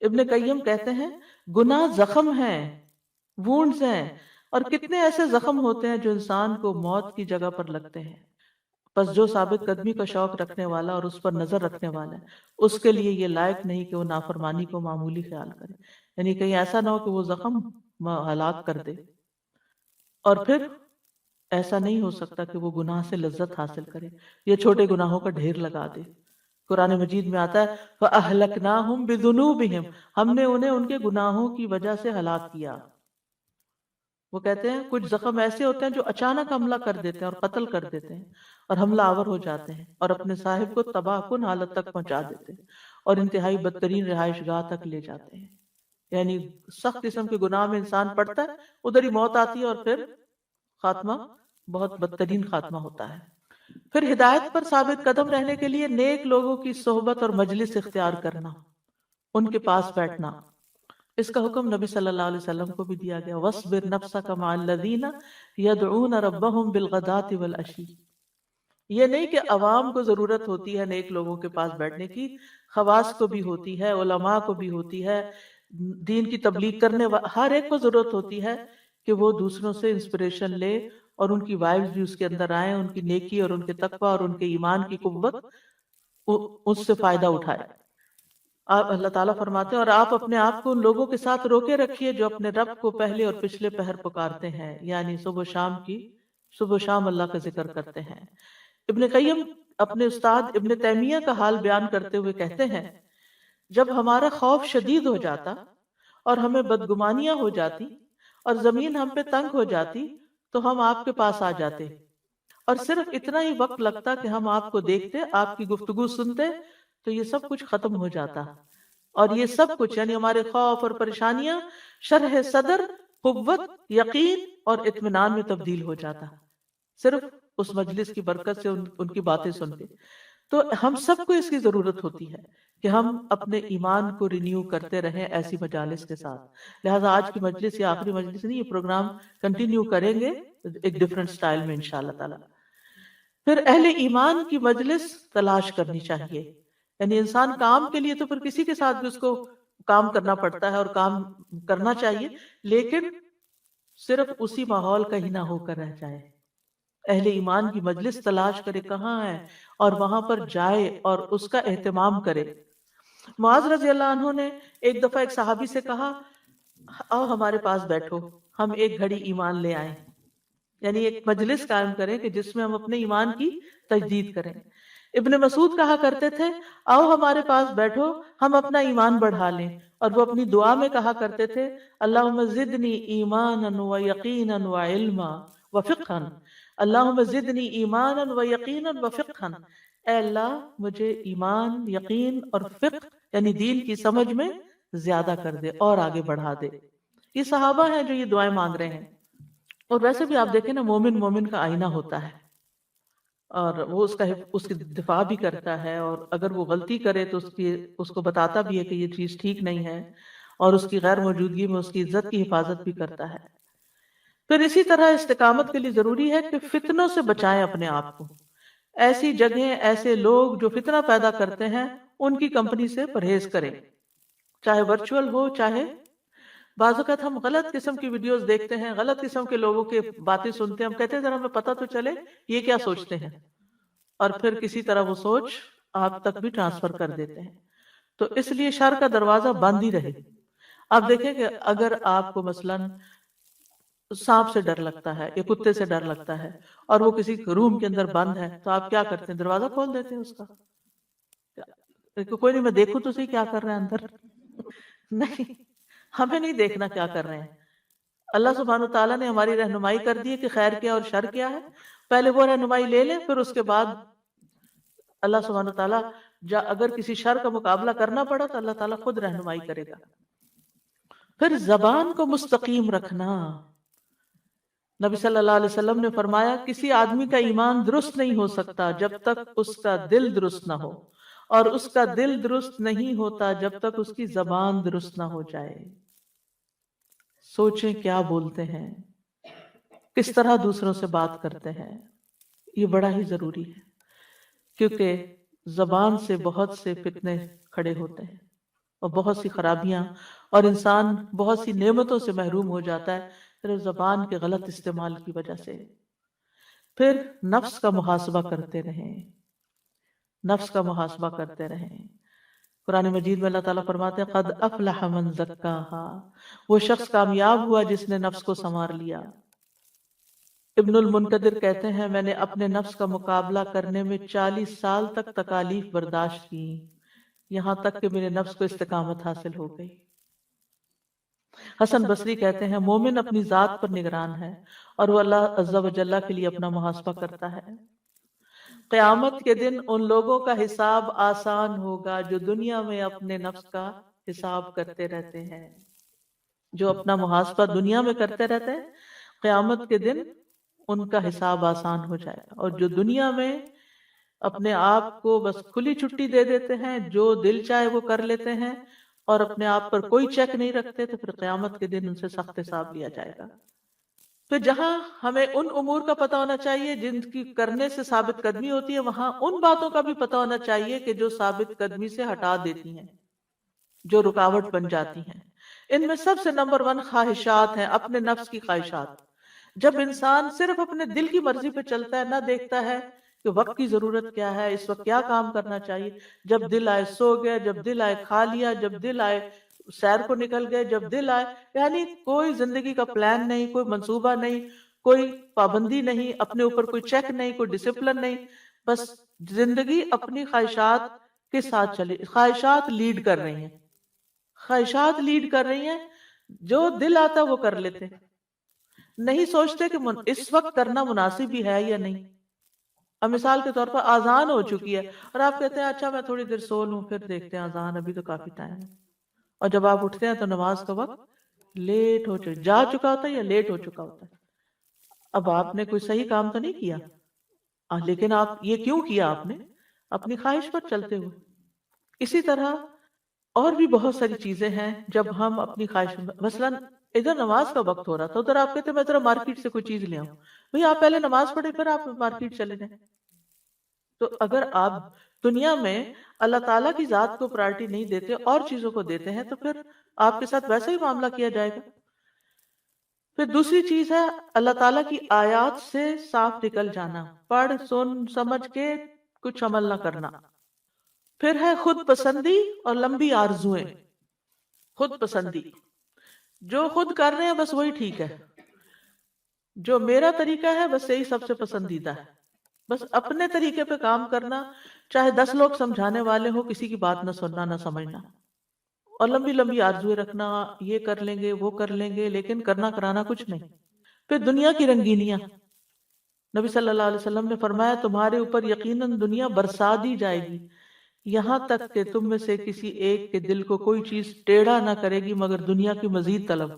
ابن قیم کہتے ہیں گناہ زخم ہیں، وونڈز ہیں، اور کتنے ایسے زخم ہوتے ہیں جو انسان کو موت کی جگہ پر لگتے ہیں. بس جو ثابت قدمی کا شوق رکھنے والا اور اس پر نظر رکھنے والا ہے، اس کے لیے یہ لائق نہیں کہ وہ نافرمانی کو معمولی خیال کرے. یعنی کہیں ایسا نہ ہو کہ وہ زخم ہلاک کر دے، اور پھر ایسا نہیں ہو سکتا کہ وہ گناہ سے لذت حاصل کرے یا چھوٹے گناہوں کا ڈھیر لگا دے. قرآن مجید میں آتا ہے فَأَهْلَكْنَاهُمْ بِذُنُوبِهِمْ، ہم نے انہیں ان کے گناہوں کی وجہ سے ہلاک کیا. وہ کہتے ہیں کچھ زخم ایسے ہوتے ہیں جو اچانک حملہ کر دیتے ہیں اور قتل کر دیتے ہیں اور حملہ آور ہو جاتے ہیں اور اپنے صاحب کو تباہ کن حالت تک پہنچا دیتے ہیں اور انتہائی بدترین رہائش گاہ تک لے جاتے ہیں. یعنی سخت قسم کے گناہ میں انسان پڑتا ہے، ادھر ہی موت آتی ہے اور پھر خاتمہ بہت بدترین خاتمہ ہوتا ہے. پھر ہدایت پر ثابت قدم رہنے کے لیے نیک لوگوں کی صحبت اور مجلس اختیار کرنا، ان کے پاس بیٹھنا. اس کا حکم نبی صلی اللہ علیہ وسلم کو بھی دیا گیا وَاصْبِرْ نَفْسَكَ مَعَ الَّذِينَ يَدْعُونَ رَبَّهُمْ بِالْغَدَاةِ وَالْعَشِيِّ. یہ نہیں کہ عوام کو ضرورت ہوتی ہے نیک لوگوں کے پاس بیٹھنے کی، خواص کو بھی ہوتی ہے، علماء کو بھی ہوتی ہے، دین کی تبلیغ کرنے ہر ایک کو ضرورت ہوتی ہے کہ وہ دوسروں سے انسپریشن لے اور ان کی وائبز بھی اس کے اندر آئیں، ان کی نیکی اور ان کے تقوی اور ان کے ایمان کی قوت اس سے فائدہ اٹھائے. آپ اللہ تعالیٰ فرماتے ہیں اور آپ اپنے آپ کو ان لوگوں کے ساتھ روکے رکھیے جو اپنے رب کو پہلے اور پچھلے پہر پکارتے ہیں، یعنی صبح و شام اللہ کا ذکر کرتے ہیں. ابن قیم اپنے استاد ابن تیمیہ کا حال بیان کرتے ہوئے کہتے ہیں جب ہمارا خوف شدید ہو جاتا اور ہمیں بدگمانیاں ہو جاتی اور زمین ہم پہ تنگ ہو جاتی تو ہم آپ کے پاس آ جاتے اور صرف اتنا ہی وقت لگتا کہ ہم آپ کو دیکھتے، آپ کی گفتگو سنتے تو یہ سب کچھ ختم ہو جاتا. اور یہ سب کچھ یعنی ہمارے خوف اور پریشانیاں شرح صدر، قوت، یقین اور اطمینان میں تبدیل ہو جاتا صرف اس مجلس کی برکت سے، ان کی باتیں سن کے. تو ہم سب کو اس کی ضرورت ہوتی ہے کہ ہم اپنے ایمان کو رینیو کرتے رہیں ایسی مجالس کے ساتھ. لہٰذا آج کی مجلس یا آخری مجلس نہیں، یہ پروگرام کنٹینیو کریں گے ایک ڈیفرنٹ سٹائل میں انشاءاللہ تعالی. پھر اہل ایمان کی مجلس تلاش کرنی چاہیے. یعنی انسان کام کے لیے تو پھر کسی کے ساتھ بھی اس کو کام کرنا پڑتا ہے اور کام کرنا چاہیے، لیکن صرف اسی ماحول کا ہی نہ ہو کر رہ جائے. اہل ایمان کی مجلس تلاش کرے کہاں ہے اور وہاں پر جائے اور اس کا اہتمام کرے. معاذ رضی اللہ عنہ نے ایک دفعہ ایک صحابی سے کہا آؤ ہمارے پاس بیٹھو، ہم ایک گھڑی ایمان لے آئیں. یعنی ایک مجلس قائم کریں کہ جس میں ہم اپنے ایمان کی تجدید کریں. ابن مسعود کہا کرتے تھے آؤ ہمارے پاس بیٹھو ہم اپنا ایمان بڑھا لیں، اور وہ اپنی دعا میں کہا کرتے تھے اللہم زدنی ایمانا و یقینا و علما و فقہا. اللہم زدنی ایمانا و یقینا و فقہا، اے اللہ مجھے ایمان، یقین اور فقہ یعنی دین کی سمجھ میں زیادہ کر دے اور آگے بڑھا دے. یہ صحابہ ہیں جو یہ دعائیں مانگ رہے ہیں. اور ویسے بھی آپ دیکھیں نا مومن کا آئینہ ہوتا ہے اور وہ اس کی دفاع بھی کرتا ہے، اور اگر وہ غلطی کرے تو اس کو بتاتا بھی ہے کہ یہ چیز ٹھیک نہیں ہے، اور اس کی غیر موجودگی میں اس کی عزت کی حفاظت بھی کرتا ہے. پھر اسی طرح استقامت کے لیے ضروری ہے کہ فتنوں سے بچائیں اپنے آپ کو. ایسی جگہیں، ایسے لوگ جو فتنہ پیدا کرتے ہیں ان کی کمپنی سے پرہیز کریں، چاہے ورچوئل ہو چاہے بعض اوقات ہم غلط قسم کی ویڈیوز دیکھتے ہیں، غلط قسم کے لوگوں کی باتیں سنتے ہیں، ہم کہتے ہیں ذرا ہمیں پتہ تو چلے یہ کیا سوچتے ہیں، اور پھر کسی طرح وہ سوچ آپ تک بھی ٹرانسفر کر دیتے ہیں۔ تو اس لیے شر کا دروازہ بند ہی رہے۔ آپ دیکھیں کہ اگر آپ کو مثلاً سانپ سے ڈر لگتا ہے یا کتے سے ڈر لگتا ہے اور وہ کسی روم کے اندر بند ہے تو آپ کیا کرتے ہیں؟ دروازہ کھول دیتے ہیں اس کا، کوئی نہیں میں دیکھوں تو صحیح کیا کر رہے ہیں اندر۔ نہیں، ہمیں نہیں دیکھنا کیا کر رہے ہیں۔ اللہ سبحانہ تعالیٰ نے ہماری رہنمائی کر دی ہے کہ خیر کیا اور شر کیا ہے، پہلے وہ رہنمائی لے لیں، پھر اس کے بعد اللہ سبحانہ تعالیٰ اگر کسی شر کا مقابلہ کرنا پڑا تو اللہ تعالیٰ خود رہنمائی کرے گا۔ پھر زبان کو مستقیم رکھنا، نبی صلی اللہ علیہ وسلم نے فرمایا کسی آدمی کا ایمان درست نہیں ہو سکتا جب تک اس کا دل درست نہ ہو، اور اس کا دل درست نہیں ہوتا جب تک اس کی زبان درست نہ ہو جائے۔ سوچیں کیا بولتے ہیں، کس طرح دوسروں سے بات کرتے ہیں، یہ بڑا ہی ضروری ہے، کیونکہ زبان سے بہت سے فتنے کھڑے ہوتے ہیں اور بہت سی خرابیاں، اور انسان بہت سی نعمتوں سے محروم ہو جاتا ہے صرف زبان کے غلط استعمال کی وجہ سے۔ پھر نفس کا محاسبہ کرتے رہیں، نفس کا محاسبہ کرتے رہیں۔ قرآن مجید میں اللہ تعالیٰ فرماتے ہیں قد افلح من زکاہا، وہ شخص کامیاب ہوا جس نے نفس کو سنوار لیا۔ ابن المنقدر کہتے ہیں میں نے اپنے نفس کا مقابلہ کرنے میں 40 سال تک تکالیف برداشت کی، یہاں تک کہ میرے نفس کو استقامت حاصل ہو گئی۔ حسن بصری کہتے ہیں مومن اپنی ذات پر نگران ہے اور وہ اللہ عز و جل کے لیے اپنا محاسبہ کرتا ہے۔ قیامت کے دن ان لوگوں کا حساب آسان ہوگا جو دنیا میں اپنے نفس کا حساب کرتے رہتے ہیں، جو اپنا محاسبہ دنیا میں کرتے رہتے ہیں، قیامت کے دن ان کا حساب آسان ہو جائے گا۔ اور جو دنیا میں اپنے آپ کو بس کھلی چھٹی دے دیتے ہیں، جو دل چاہے وہ کر لیتے ہیں اور اپنے آپ پر کوئی چیک نہیں رکھتے، تو پھر قیامت کے دن ان سے سخت حساب لیا جائے گا۔ پھر جہاں ہمیں ان امور کا پتہ ہونا چاہیے جن کی کرنے سے ثابت قدمی ہوتی ہے، وہاں ان باتوں کا بھی پتہ ہونا چاہیے کہ جو ثابت قدمی سے ہٹا دیتی ہیں، جو رکاوٹ بن جاتی ہیں۔ ان میں سب سے نمبر 1 خواہشات ہیں، اپنے نفس کی خواہشات۔ جب انسان صرف اپنے دل کی مرضی پہ چلتا ہے، نہ دیکھتا ہے کہ وقت کی ضرورت کیا ہے، اس وقت کیا کام کرنا چاہیے، جب دل آئے سو گیا، جب دل آئے کھا لیا، جب دل آئے سیر کو نکل گئے، جب دل آئے، یعنی کوئی زندگی کا پلان نہیں، کوئی منصوبہ نہیں، کوئی پابندی نہیں، اپنے اوپر کوئی چیک نہیں، کوئی ڈسپلن نہیں، بس زندگی اپنی خواہشات کے ساتھ چلی، خواہشات لیڈ کر رہی ہیں، خواہشات لیڈ کر رہی ہیں، جو دل آتا وہ کر لیتے، نہیں سوچتے کہ اس وقت کرنا مناسب ہی ہے یا نہیں۔ اب مثال کے طور پر آذان ہو چکی ہے اور آپ کہتے ہیں اچھا میں تھوڑی دیر سو لوں، پھر دیکھتے ہیں آذان ابھی تو کافی ٹائم ہے، اور جب آپ اٹھتے ہیں تو نماز کا وقت لیٹ ہو چکا، جا چکا ہوتا ہے یا لیٹ ہو چکا ہوتا ہے۔ اب آپ نے کوئی صحیح کام تو نہیں کیا، لیکن آپ یہ کیوں کیا؟ آپ نے اپنی خواہش پر چلتے ہوئے۔ اسی طرح اور بھی بہت ساری چیزیں ہیں جب ہم اپنی خواہش، مثلاً ادھر نماز کا وقت ہو رہا تھا، ادھر آپ کہتے ہیں میں ذرا مارکیٹ سے کوئی چیز لے آؤں، بھئی آپ پہلے نماز پڑھیں پھر آپ مارکیٹ چلے جائیں۔ تو اگر آپ دنیا میں اللہ تعالیٰ کی ذات کو پرائرٹی نہیں دیتے اور چیزوں کو دیتے ہیں تو پھر آپ کے ساتھ ویسا ہی معاملہ کیا جائے گا۔ پھر دوسری چیز ہے اللہ تعالیٰ کی آیات سے صاف نکل جانا، پڑھ سن سمجھ کے کچھ عمل نہ کرنا۔ پھر ہے خود پسندی اور لمبی آرزویں۔ خود پسندی، جو خود کر رہے ہیں بس وہی ٹھیک ہے، جو میرا طریقہ ہے بس یہی سب سے پسندیدہ ہے، بس اپنے طریقے پہ کام کرنا، چاہے 10 لوگ سمجھانے والے ہو، کسی کی بات نہ سننا نہ سمجھنا، اور لمبی لمبی آرزویں رکھنا، یہ کر لیں گے وہ کر لیں گے، لیکن کرنا کرانا کچھ نہیں۔ پھر دنیا کی رنگینیاں، نبی صلی اللہ علیہ وسلم نے فرمایا تمہارے اوپر یقیناً دنیا برسا دی جائے گی، یہاں تک کہ تم میں سے کسی ایک کے دل کو کوئی چیز ٹیڑھا نہ کرے گی مگر دنیا کی مزید طلب،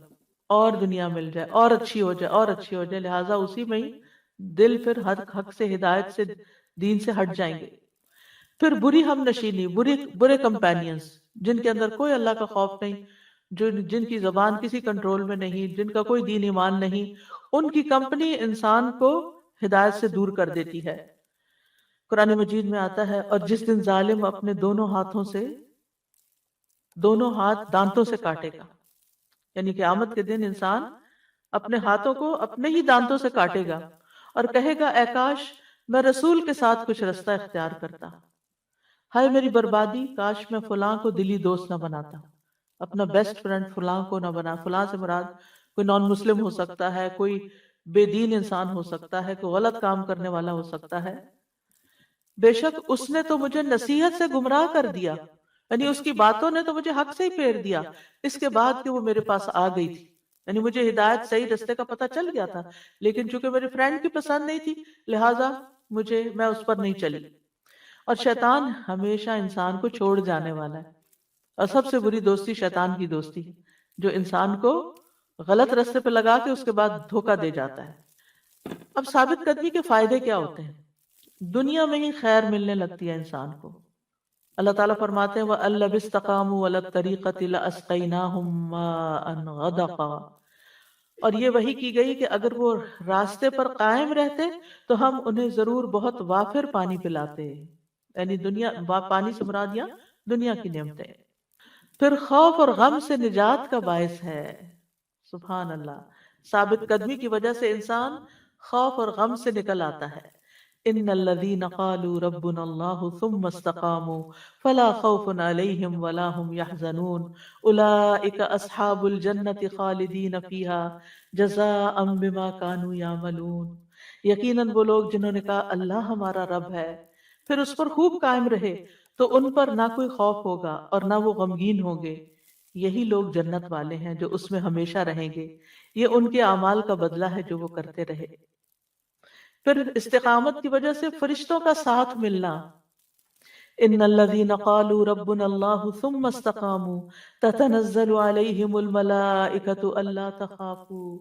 اور دنیا مل جائے اور اچھی ہو جائے اور اچھی ہو جائے، لہٰذا اسی میں ہی دل پھر حق سے، ہدایت سے، دین سے ہٹ جائیں گے۔ پھر بری ہم نشینی، برے کمپینینز، جن کے اندر کوئی اللہ کا خوف نہیں، جن کی زبان کسی کنٹرول میں نہیں، جن کا کوئی دین ایمان نہیں، ان کی کمپنی انسان کو ہدایت سے دور کر دیتی ہے۔ قرآن مجید میں آتا ہے اور جس دن ظالم اپنے دونوں ہاتھوں سے دونوں ہاتھ دانتوں سے کاٹے گا، یعنی قیامت کے دن انسان اپنے ہاتھوں کو اپنے ہی دانتوں سے کاٹے گا اور کہے گا اے کاش میں رسول کے ساتھ کچھ رستہ اختیار کرتا، ہائے میری بربادی، کاش میں فلاں کو دلی دوست نہ بناتا، اپنا بیسٹ فرینڈ فلاں کو نہ بنا۔ فلاں سے مراد کوئی نان مسلم ہو سکتا ہے، کوئی بے دین انسان ہو سکتا ہے، کوئی غلط کام کرنے والا ہو سکتا ہے۔ بے شک اس نے تو مجھے نصیحت سے گمراہ کر دیا، یعنی اس کی باتوں نے تو مجھے حق سے ہی پھیر دیا، اس کے بعد کہ وہ میرے پاس آ گئی تھی، یعنی مجھے ہدایت صحیح رستے کا پتہ چل گیا تھا، لیکن چونکہ میرے فرینڈ کی پسند نہیں تھی لہٰذا میں اس پر نہیں چلی۔ اور شیطان ہمیشہ انسان کو چھوڑ جانے والا ہے، اور سب سے بری دوستی شیطان کی دوستی ہے، جو انسان کو غلط رستے پہ لگا کے اس کے بعد دھوکہ دے جاتا ہے۔ اب ثابت قدمی کے فائدے کیا ہوتے ہیں؟ دنیا میں ہی خیر ملنے لگتی ہے انسان کو۔ اللہ تعالیٰ فرماتے ہیں وَأَن لَوِ اسْتَقَامُوا عَلَى الطَّرِيقَةِ لَأَسْقَيْنَاهُم مَّاءً غَدَقًا، اور یہ وحی کی گئی کہ اگر وہ راستے پر قائم رہتے تو ہم انہیں ضرور بہت وافر پانی پلاتے، یعنی پانی سے مراد یہاں دنیا کی نعمتیں۔ پھر خوف اور غم سے نجات کا باعث ہے، سبحان اللہ، ثابت قدمی کی وجہ سے انسان خوف اور غم سے نکل آتا ہے۔ ان الذين قالوا ربنا الله ثم استقاموا فلا خوف عليهم ولا هم يحزنون اولئك اصحاب الجنة خالدين فيها جزاء بما كانوا يعملون، یقیناً وہ لوگ جنہوں نے کہا اللہ ہمارا رب ہے پھر اس پر خوب قائم رہے تو ان پر نہ کوئی خوف ہوگا اور نہ وہ غمگین ہوں گے، یہی لوگ جنت والے ہیں جو اس میں ہمیشہ رہیں گے، یہ ان کے اعمال کا بدلہ ہے جو وہ کرتے رہے۔ پھر استقامت کی وجہ سے فرشتوں کا ساتھ ملنا، ان الذين قالوا ربنا الله ثم استقاموا تتنزل عليهم الملائكة الا تخافوا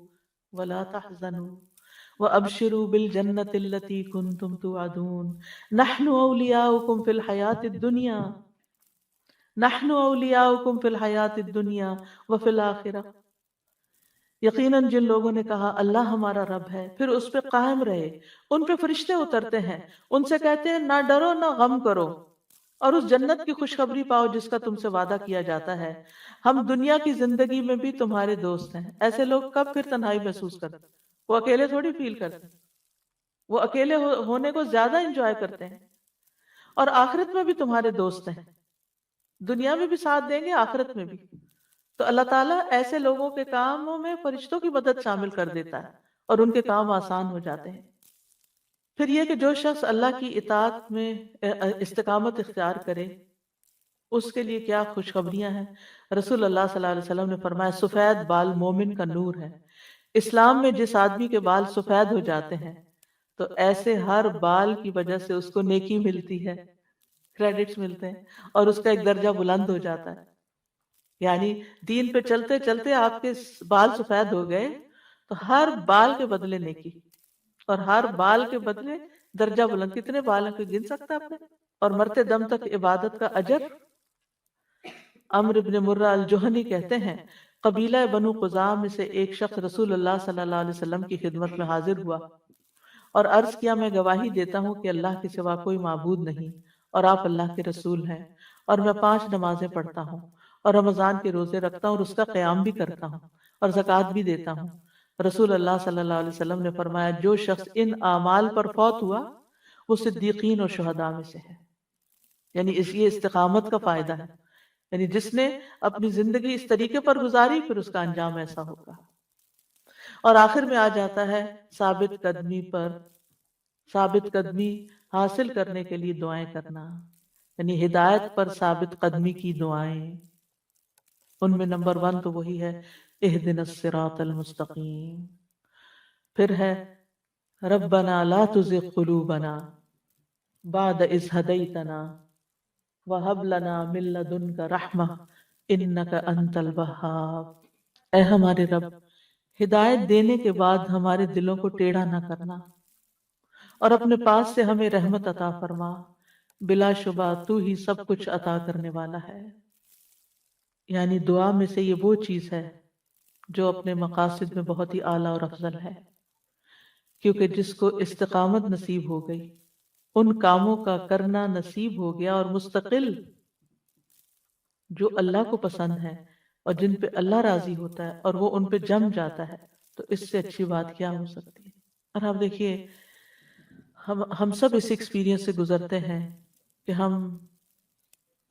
ولا تحزنوا وابشروا بالجنة التي كنتم توعدون نحن اولياؤكم في الحياة الدنيا وفي الآخرة، یقیناً جن لوگوں نے کہا اللہ ہمارا رب ہے پھر اس پہ قائم رہے، ان پہ فرشتے اترتے ہیں، ان سے کہتے ہیں نہ ڈرو نہ غم کرو اور اس جنت کی خوشخبری پاؤ جس کا تم سے وعدہ کیا جاتا ہے، ہم دنیا کی زندگی میں بھی تمہارے دوست ہیں۔ ایسے لوگ کب پھر تنہائی محسوس کرتے؟ وہ اکیلے تھوڑی فیل کرتے، وہ اکیلے ہونے کو زیادہ انجوائے کرتے ہیں، اور آخرت میں بھی تمہارے دوست ہیں، دنیا میں بھی ساتھ دیں گے آخرت میں بھی۔ تو اللہ تعالیٰ ایسے لوگوں کے کاموں میں فرشتوں کی مدد شامل کر دیتا ہے اور ان کے کام آسان ہو جاتے ہیں۔ پھر یہ کہ جو شخص اللہ کی اطاعت میں استقامت اختیار کرے اس کے لیے کیا خوشخبریاں ہیں۔ رسول اللہ صلی اللہ علیہ وسلم نے فرمایا سفید بال مومن کا نور ہے۔ اسلام میں جس آدمی کے بال سفید ہو جاتے ہیں تو ایسے ہر بال کی وجہ سے اس کو نیکی ملتی ہے، کریڈٹس ملتے ہیں اور اس کا ایک درجہ بلند ہو جاتا ہے۔ یعنی دین پہ چلتے چلتے آپ کے بال سفید ہو گئے تو ہر بال کے بدلے نیکی اور ہر بال کے بدلے درجہ بلند۔ کتنے بال ہیں کوئی گن سکتا آپ نے؟ اور مرتے دم تک عبادت کا اجر۔ عمرو بن مرہ الجہنی کہتے ہیں قبیلہ بنو قزاع میں سے ایک شخص رسول اللہ صلی اللہ علیہ وسلم کی خدمت میں حاضر ہوا اور عرض کیا میں گواہی دیتا ہوں کہ اللہ کے سوا کوئی معبود نہیں اور آپ اللہ کے رسول ہیں، اور میں 5 نمازیں پڑھتا ہوں اور رمضان کے روزے رکھتا ہوں اور اس کا قیام بھی کرتا ہوں اور زکوٰۃ بھی دیتا ہوں۔ رسول اللہ صلی اللہ علیہ وسلم نے فرمایا جو شخص ان اعمال پر فوت ہوا وہ صدیقین اور شہداء میں سے ہے، یعنی یہ استقامت کا فائدہ ہے، یعنی جس نے اپنی زندگی اس طریقے پر گزاری پھر اس کا انجام ایسا ہوگا۔ اور آخر میں آ جاتا ہے ثابت قدمی حاصل کرنے کے لیے دعائیں کرنا، یعنی ہدایت پر ثابت قدمی کی دعائیں۔ ان میں نمبر 1 تو وہی ہے اہدنا الصراط المستقیم، پھر ہے ربنا لا تزغ قلوبنا بعد اذ ہدیتنا وہب لنا من لدنک رحمہ انک انت الوہاب، اے ہمارے رب ہدایت دینے کے بعد ہمارے دلوں کو ٹیڑھا نہ کرنا اور اپنے پاس سے ہمیں رحمت عطا فرما، بلا شبہ تو ہی سب کچھ عطا کرنے والا ہے۔ یعنی دعا میں سے یہ وہ چیز ہے جو اپنے مقاصد میں بہت ہی اعلیٰ اور افضل ہے، کیونکہ جس کو استقامت نصیب ہو گئی ان کاموں کا کرنا نصیب ہو گیا، اور مستقل جو اللہ کو پسند ہے اور جن پہ اللہ راضی ہوتا ہے اور وہ ان پہ جم جاتا ہے، تو اس سے اچھی بات کیا ہو سکتی ہے؟ اور آپ دیکھیے، ہم سب اس ایکسپیرینس سے گزرتے ہیں کہ ہم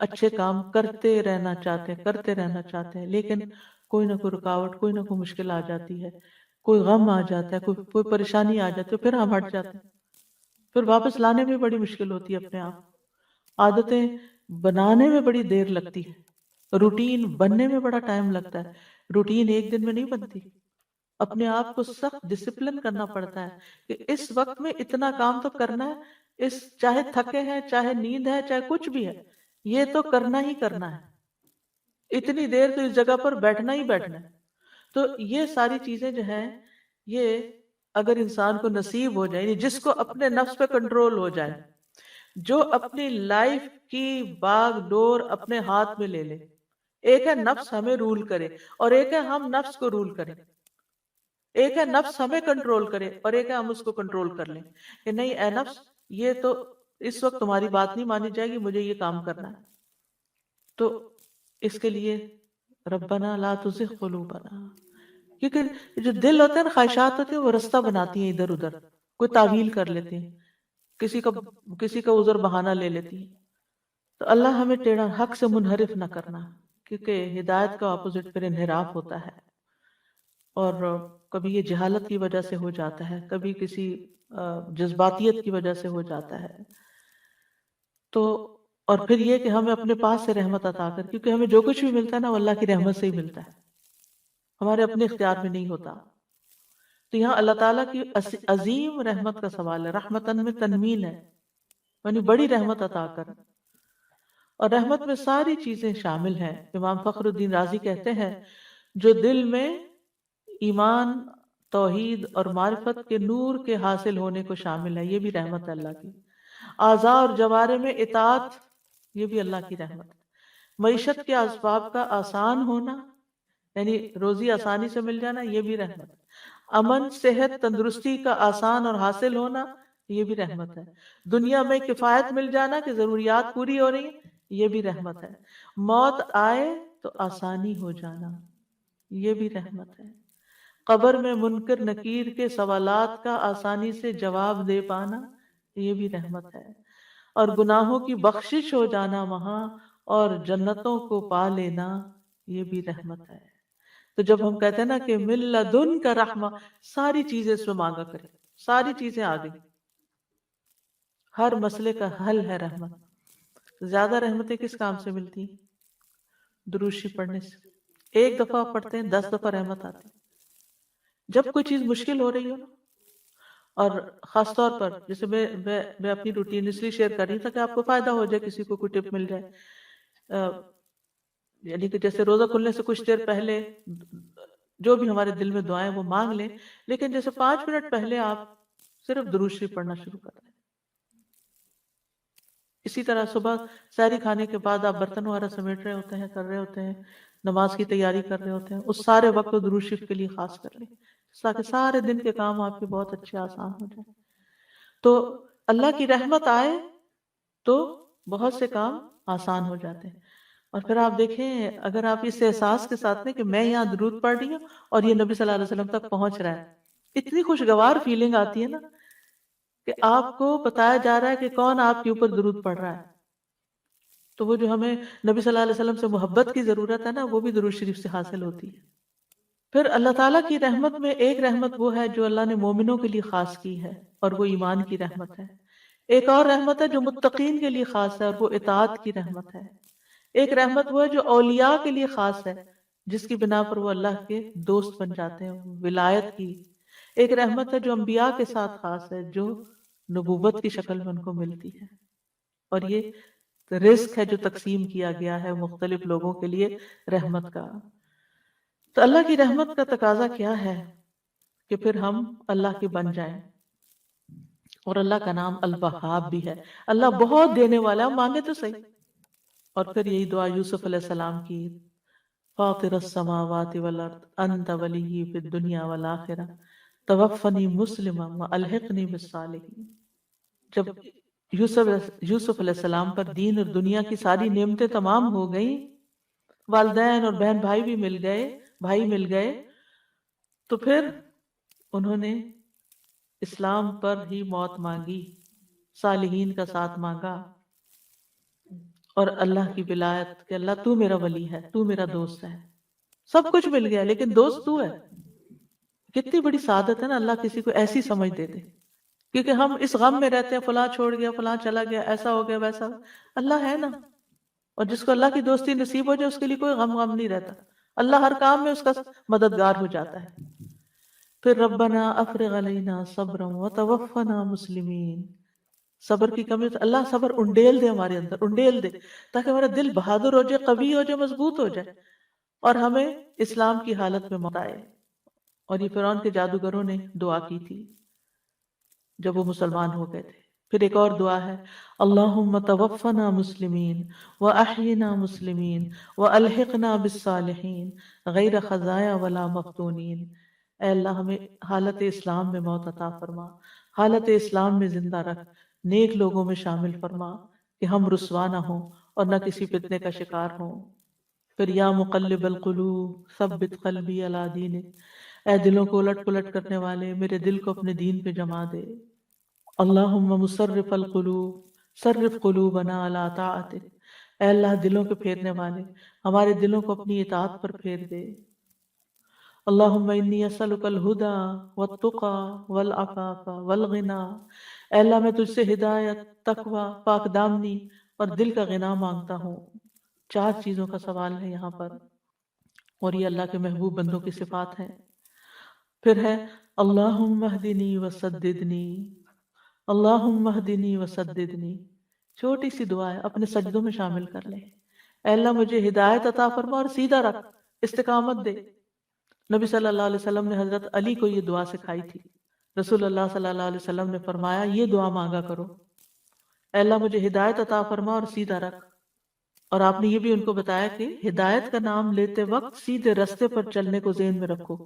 اچھے کام کرتے رہنا چاہتے ہیں، لیکن کوئی نہ کوئی رکاوٹ، کوئی نہ کوئی مشکل آ جاتی ہے، کوئی غم آ جاتا ہے، کوئی پریشانی آ جاتی ہے، پھر ہم ہٹ جاتے ہیں، پھر واپس لانے میں بڑی مشکل ہوتی ہے اپنے آپ، عادتیں بنانے میں بڑی دیر لگتی ہے، روٹین بننے میں بڑا ٹائم لگتا ہے، روٹین ایک دن میں نہیں بنتی، اپنے آپ کو سخت ڈسپلن کرنا پڑتا ہے کہ اس وقت میں اتنا کام تو کرنا ہے، چاہے تھکے ہیں، چاہے نیند ہے، چاہے کچھ بھی ہے، یہ تو کرنا ہی کرنا ہے، اتنی دیر تو اس جگہ پر بیٹھنا ہی بیٹھنا ہے۔ تو یہ ساری چیزیں جو ہیں، یہ اگر انسان کو نصیب ہو جائے، یعنی جس کو اپنے نفس پہ کنٹرول ہو جائے، جو اپنی لائف کی باغ ڈور اپنے ہاتھ میں لے لے، ایک ہے نفس ہمیں رول کرے اور ایک ہے ہم نفس کو رول کریں، ایک ہے نفس ہمیں کنٹرول کرے اور ایک ہے ہم اس کو کنٹرول کر لیں کہ نہیں اے نفس، یہ تو اس وقت تمہاری بات نہیں مانی جائے گی، مجھے یہ کام کرنا ہے۔ تو اس کے لیے ربنا لا تزغ قلوبنا، کیونکہ جو دل ہوتے ہیں نا، خواہشات ہوتے ہیں، وہ رستہ بناتی ہیں ادھر ادھر، کوئی تعویل کر لیتے ہیں، کسی کا عذر بہانہ لے لیتی ہیں۔ تو اللہ ہمیں ٹیڑھا حق سے منحرف نہ کرنا، کیونکہ ہدایت کا اپوزٹ پھر انحراف ہوتا ہے، اور کبھی یہ جہالت کی وجہ سے ہو جاتا ہے، کبھی کسی جذباتیت کی وجہ سے ہو جاتا ہے۔ تو اور پھر یہ کہ ہمیں اپنے پاس سے رحمت عطا کر، کیونکہ ہمیں جو کچھ بھی ملتا ہے نا، وہ اللہ کی رحمت سے ہی ملتا ہے، ہمارے اپنے اختیار میں نہیں ہوتا۔ تو یہاں اللہ تعالیٰ کی عظیم رحمت کا سوال ہے، رحمتن میں تنوین ہے، یعنی بڑی رحمت عطا کر، اور رحمت میں ساری چیزیں شامل ہیں۔ امام فخر الدین رازی کہتے ہیں، جو دل میں ایمان، توحید اور معرفت کے نور کے حاصل ہونے کو شامل ہے، یہ بھی رحمت ہے اللہ کی۔ اعضاء اور جوارے میں اطاعت، یہ بھی اللہ کی رحمت ہے۔ معیشت کے اسباب کا آسان ہونا، یعنی روزی آسانی سے مل جانا، یہ بھی رحمت ہے۔ امن، صحت، تندرستی کا آسان اور حاصل ہونا، یہ بھی رحمت ہے۔ دنیا میں کفایت مل جانا کہ ضروریات پوری ہو رہی ہیں، یہ بھی رحمت ہے۔ موت آئے تو آسانی ہو جانا، یہ بھی رحمت ہے۔ قبر میں منکر نکیر کے سوالات کا آسانی سے جواب دے پانا، یہ بھی رحمت ہے۔ اور گناہوں کی بخشش ہو جانا وہاں، اور جنتوں کو پا لینا، یہ بھی رحمت ہے۔ تو جب ہم کہتے ہیں نا کہ من لدن کا رحمہ، ساری چیزیں اس میں مانگا کریں، ساری چیزیں آ گئی، ہر مسئلے کا حل ہے رحمت۔ زیادہ رحمتیں کس کام سے ملتی ہیں؟ درود شریف پڑھنے سے۔ ایک دفعہ پڑھتے ہیں، 10 دفعہ رحمت آتی ہے۔ جب کوئی چیز مشکل ہو رہی ہو نا، اور خاص طور پر جیسے میں اپنی روٹین اس لیے شیئر کر رہی تھا کہ آپ کو فائدہ ہو جائے، کسی کو کوئی ٹپ مل جائے، یعنی کہ جیسے روزہ کھلنے سے کچھ دیر پہلے جو بھی ہمارے دل میں دعائیں وہ مانگ لیں، لیکن جیسے 5 منٹ پہلے آپ صرف درود شریف پڑھنا شروع کر دیں۔ اسی طرح صبح سحری کھانے کے بعد آپ برتن وغیرہ سمیٹ رہے ہوتے ہیں، کر رہے ہوتے ہیں، نماز کی تیاری کر رہے ہوتے ہیں، اس سارے وقت کو درود شریف کے لیے خاص کر لیں، تاکہ سارے دن کے کام آپ کے بہت اچھے آسان ہو جائیں۔ تو اللہ کی رحمت آئے تو بہت سے کام آسان ہو جاتے ہیں۔ اور پھر آپ دیکھیں، اگر آپ اس احساس کے ساتھ میں کہ میں یہاں درود پڑھ رہی ہوں اور یہ نبی صلی اللہ علیہ وسلم تک پہنچ رہا ہے، اتنی خوشگوار فیلنگ آتی ہے نا کہ آپ کو بتایا جا رہا ہے کہ کون آپ کے اوپر درود پڑھ رہا ہے۔ تو وہ جو ہمیں نبی صلی اللہ علیہ وسلم سے محبت کی ضرورت ہے نا، وہ بھی درود شریف سے حاصل ہوتی ہے۔ پھر اللہ تعالیٰ کی رحمت میں ایک رحمت وہ ہے جو اللہ نے مومنوں کے لیے خاص کی ہے، اور وہ ایمان کی رحمت ہے۔ ایک اور رحمت ہے جو متقین کے لیے خاص ہے، اور وہ اطاعت کی رحمت ہے۔ ایک رحمت وہ ہے جو اولیاء کے لیے خاص ہے، جس کی بنا پر وہ اللہ کے دوست بن جاتے ہیں، ولایت کی۔ ایک رحمت ہے جو انبیاء کے ساتھ خاص ہے، جو نبوت کی شکل میں ان کو ملتی ہے، اور یہ رزق ہے جو تقسیم کیا گیا ہے مختلف لوگوں کے لیے رحمت کا۔ تو اللہ کی رحمت کا تقاضا کیا ہے کہ پھر ہم اللہ کے بن جائیں، اور اللہ کا نام الوہاب بھی ہے، اللہ بہت دینے والا ہے، مانگے تو صحیح۔ اور پھر یہی دعا یوسف علیہ السلام کی، فاطر السماوات والارض انت ولی فی الدنیا والآخرہ توفنی مسلما والحقنی بالصالحین۔ جب یوسف علیہ السلام پر دین اور دنیا کی ساری نعمتیں تمام ہو گئیں، والدین اور بہن بھائی بھی مل گئے، بھائی مل گئے، تو پھر انہوں نے اسلام پر ہی موت مانگی، صالحین کا ساتھ مانگا، اور اللہ کی ولایت کہ اللہ تو میرا ولی ہے، تو میرا دوست ہے، سب کچھ مل گیا لیکن دوست تو ہے۔ کتنی بڑی سعادت ہے نا اللہ کسی کو ایسی سمجھ دے دے، کیونکہ ہم اس غم میں رہتے ہیں فلاں چھوڑ گیا، فلاں چلا گیا، ایسا ہو گیا، ویسا، اللہ ہے نا، اور جس کو اللہ کی دوستی نصیب ہو جائے اس کے لیے کوئی غم نہیں رہتا، اللہ ہر کام میں اس کا مددگار ہو جاتا ہے۔ پھر ربنا افرغ علینا صبرا وتوفنا مسلمین، صبر کی کمی، اللہ صبر انڈیل دے ہمارے اندر، انڈیل دے، تاکہ ہمارا دل بہادر ہو جائے، قوی ہو جائے، مضبوط ہو جائے، اور ہمیں اسلام کی حالت میں موت آئے۔ اور یہ فرعون کے جادوگروں نے دعا کی تھی جب وہ مسلمان ہو گئے تھے۔ پھر ایک اور دعا ہے، اللہم توفنا مسلمین واحینا مسلمین والحقنا بالصالحین غیر خزایا ولا مفتونین۔ اے اللہ ہمیں حالت اسلام میں موت عطا فرما، حالت اسلام میں زندہ رکھ، نیک لوگوں میں شامل فرما کہ ہم رسوا نہ ہوں اور نہ کسی فتنے کا شکار ہوں۔ پھر یا مقلب القلوب ثبت قلبی علی دینک، اے دلوں کو الٹ پلٹ کرنے والے میرے دل کو اپنے دین پہ جما دے۔ اللہم مصرف القلوب صرف قلوبنا علی طاعتک، اے اللہ دلوں کے پھیرنے والے ہمارے دلوں کو اپنی اطاعت پر پھیر دے۔ اللہم انی اسألک الہدی والتقی والعفاف والغنی، اے اللہ میں تجھ سے ہدایت، تقوی، پاک دامنی اور دل کا غنا مانگتا ہوں۔ 4 چیزوں کا سوال ہے یہاں پر، اور یہ اللہ کے محبوب بندوں کی صفات ہیں۔ پھر ہے اللہم اہدنی وسددنی، اللہم اہدنی وسددنی، چھوٹی سی دعا ہے، اپنے سجدوں میں شامل کر لیں۔ اے اللہ مجھے ہدایت عطا فرما اور سیدھا رکھ، استقامت دے۔ نبی صلی اللہ علیہ وسلم نے حضرت علی کو یہ دعا سکھائی تھی۔ رسول اللہ صلی اللہ علیہ وسلم نے فرمایا یہ دعا مانگا کرو، اے اللہ مجھے ہدایت عطا فرما اور سیدھا رکھ۔ اور آپ نے یہ بھی ان کو بتایا کہ ہدایت کا نام لیتے وقت سیدھے رستے پر چلنے کو ذہن میں رکھو،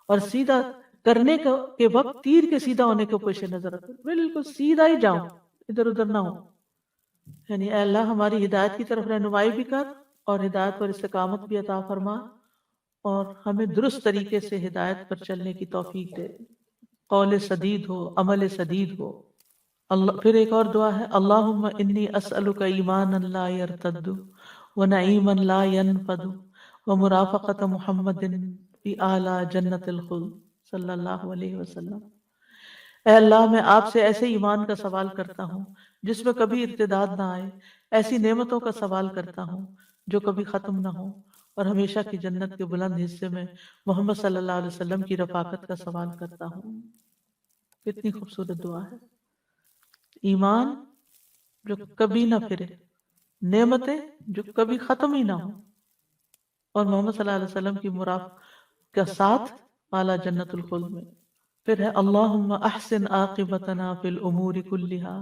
اور سیدھا کرنے کے وقت تیر کے سیدھا ہونے کو پیش نظر رکھو، بالکل سیدھا ہی جاؤ، ادھر ادھر نہ ہو۔ یعنی اے اللہ ہماری ہدایت کی طرف رہنمائی بھی کر اور ہدایت پر استقامت بھی عطا فرما، اور ہمیں درست طریقے سے ہدایت پر چلنے کی توفیق دے، قول سدید ہو، عمل سدید ہو۔ اللہ پھر ایک اور دعا ہے، اللہم انی اسألک ایمانا لا یرتد ونعیما لا ینفد ومرافقت محمد فی اعلی جنت الخلد صلی اللہ علیہ وسلم۔ اے اللہ میں آپ سے ایسے ایمان کا سوال کرتا ہوں جس میں کبھی ارتداد نہ آئے، ایسی نعمتوں کا سوال کرتا ہوں جو کبھی ختم نہ ہو، اور ہمیشہ کی جنت کے بلند حصے میں محمد صلی اللہ علیہ وسلم کی رفاقت کا سوال کرتا ہوں۔ کتنی خوبصورت دعا ہے، ایمان جو کبھی نہ پھرے، نعمتیں جو کبھی ختم ہی نہ ہو، اور محمد صلی اللہ علیہ وسلم کی مرافقت کا ساتھ اعلیٰ جنت الخلد میں۔ پھر ہے اللہم احسن عاقبتنا فی الامور کلہا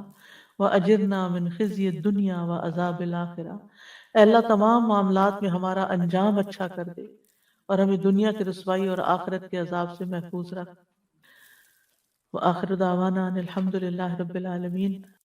واجرنا من خزی الدنیا وعذاب الآخرہ۔ اے اللہ تمام معاملات میں ہمارا انجام اچھا کر دے اور ہمیں دنیا کی رسوائی اور آخرت کے عذاب سے محفوظ رکھ۔ وآخر دعوانا ان الحمد للہ رب العالمین۔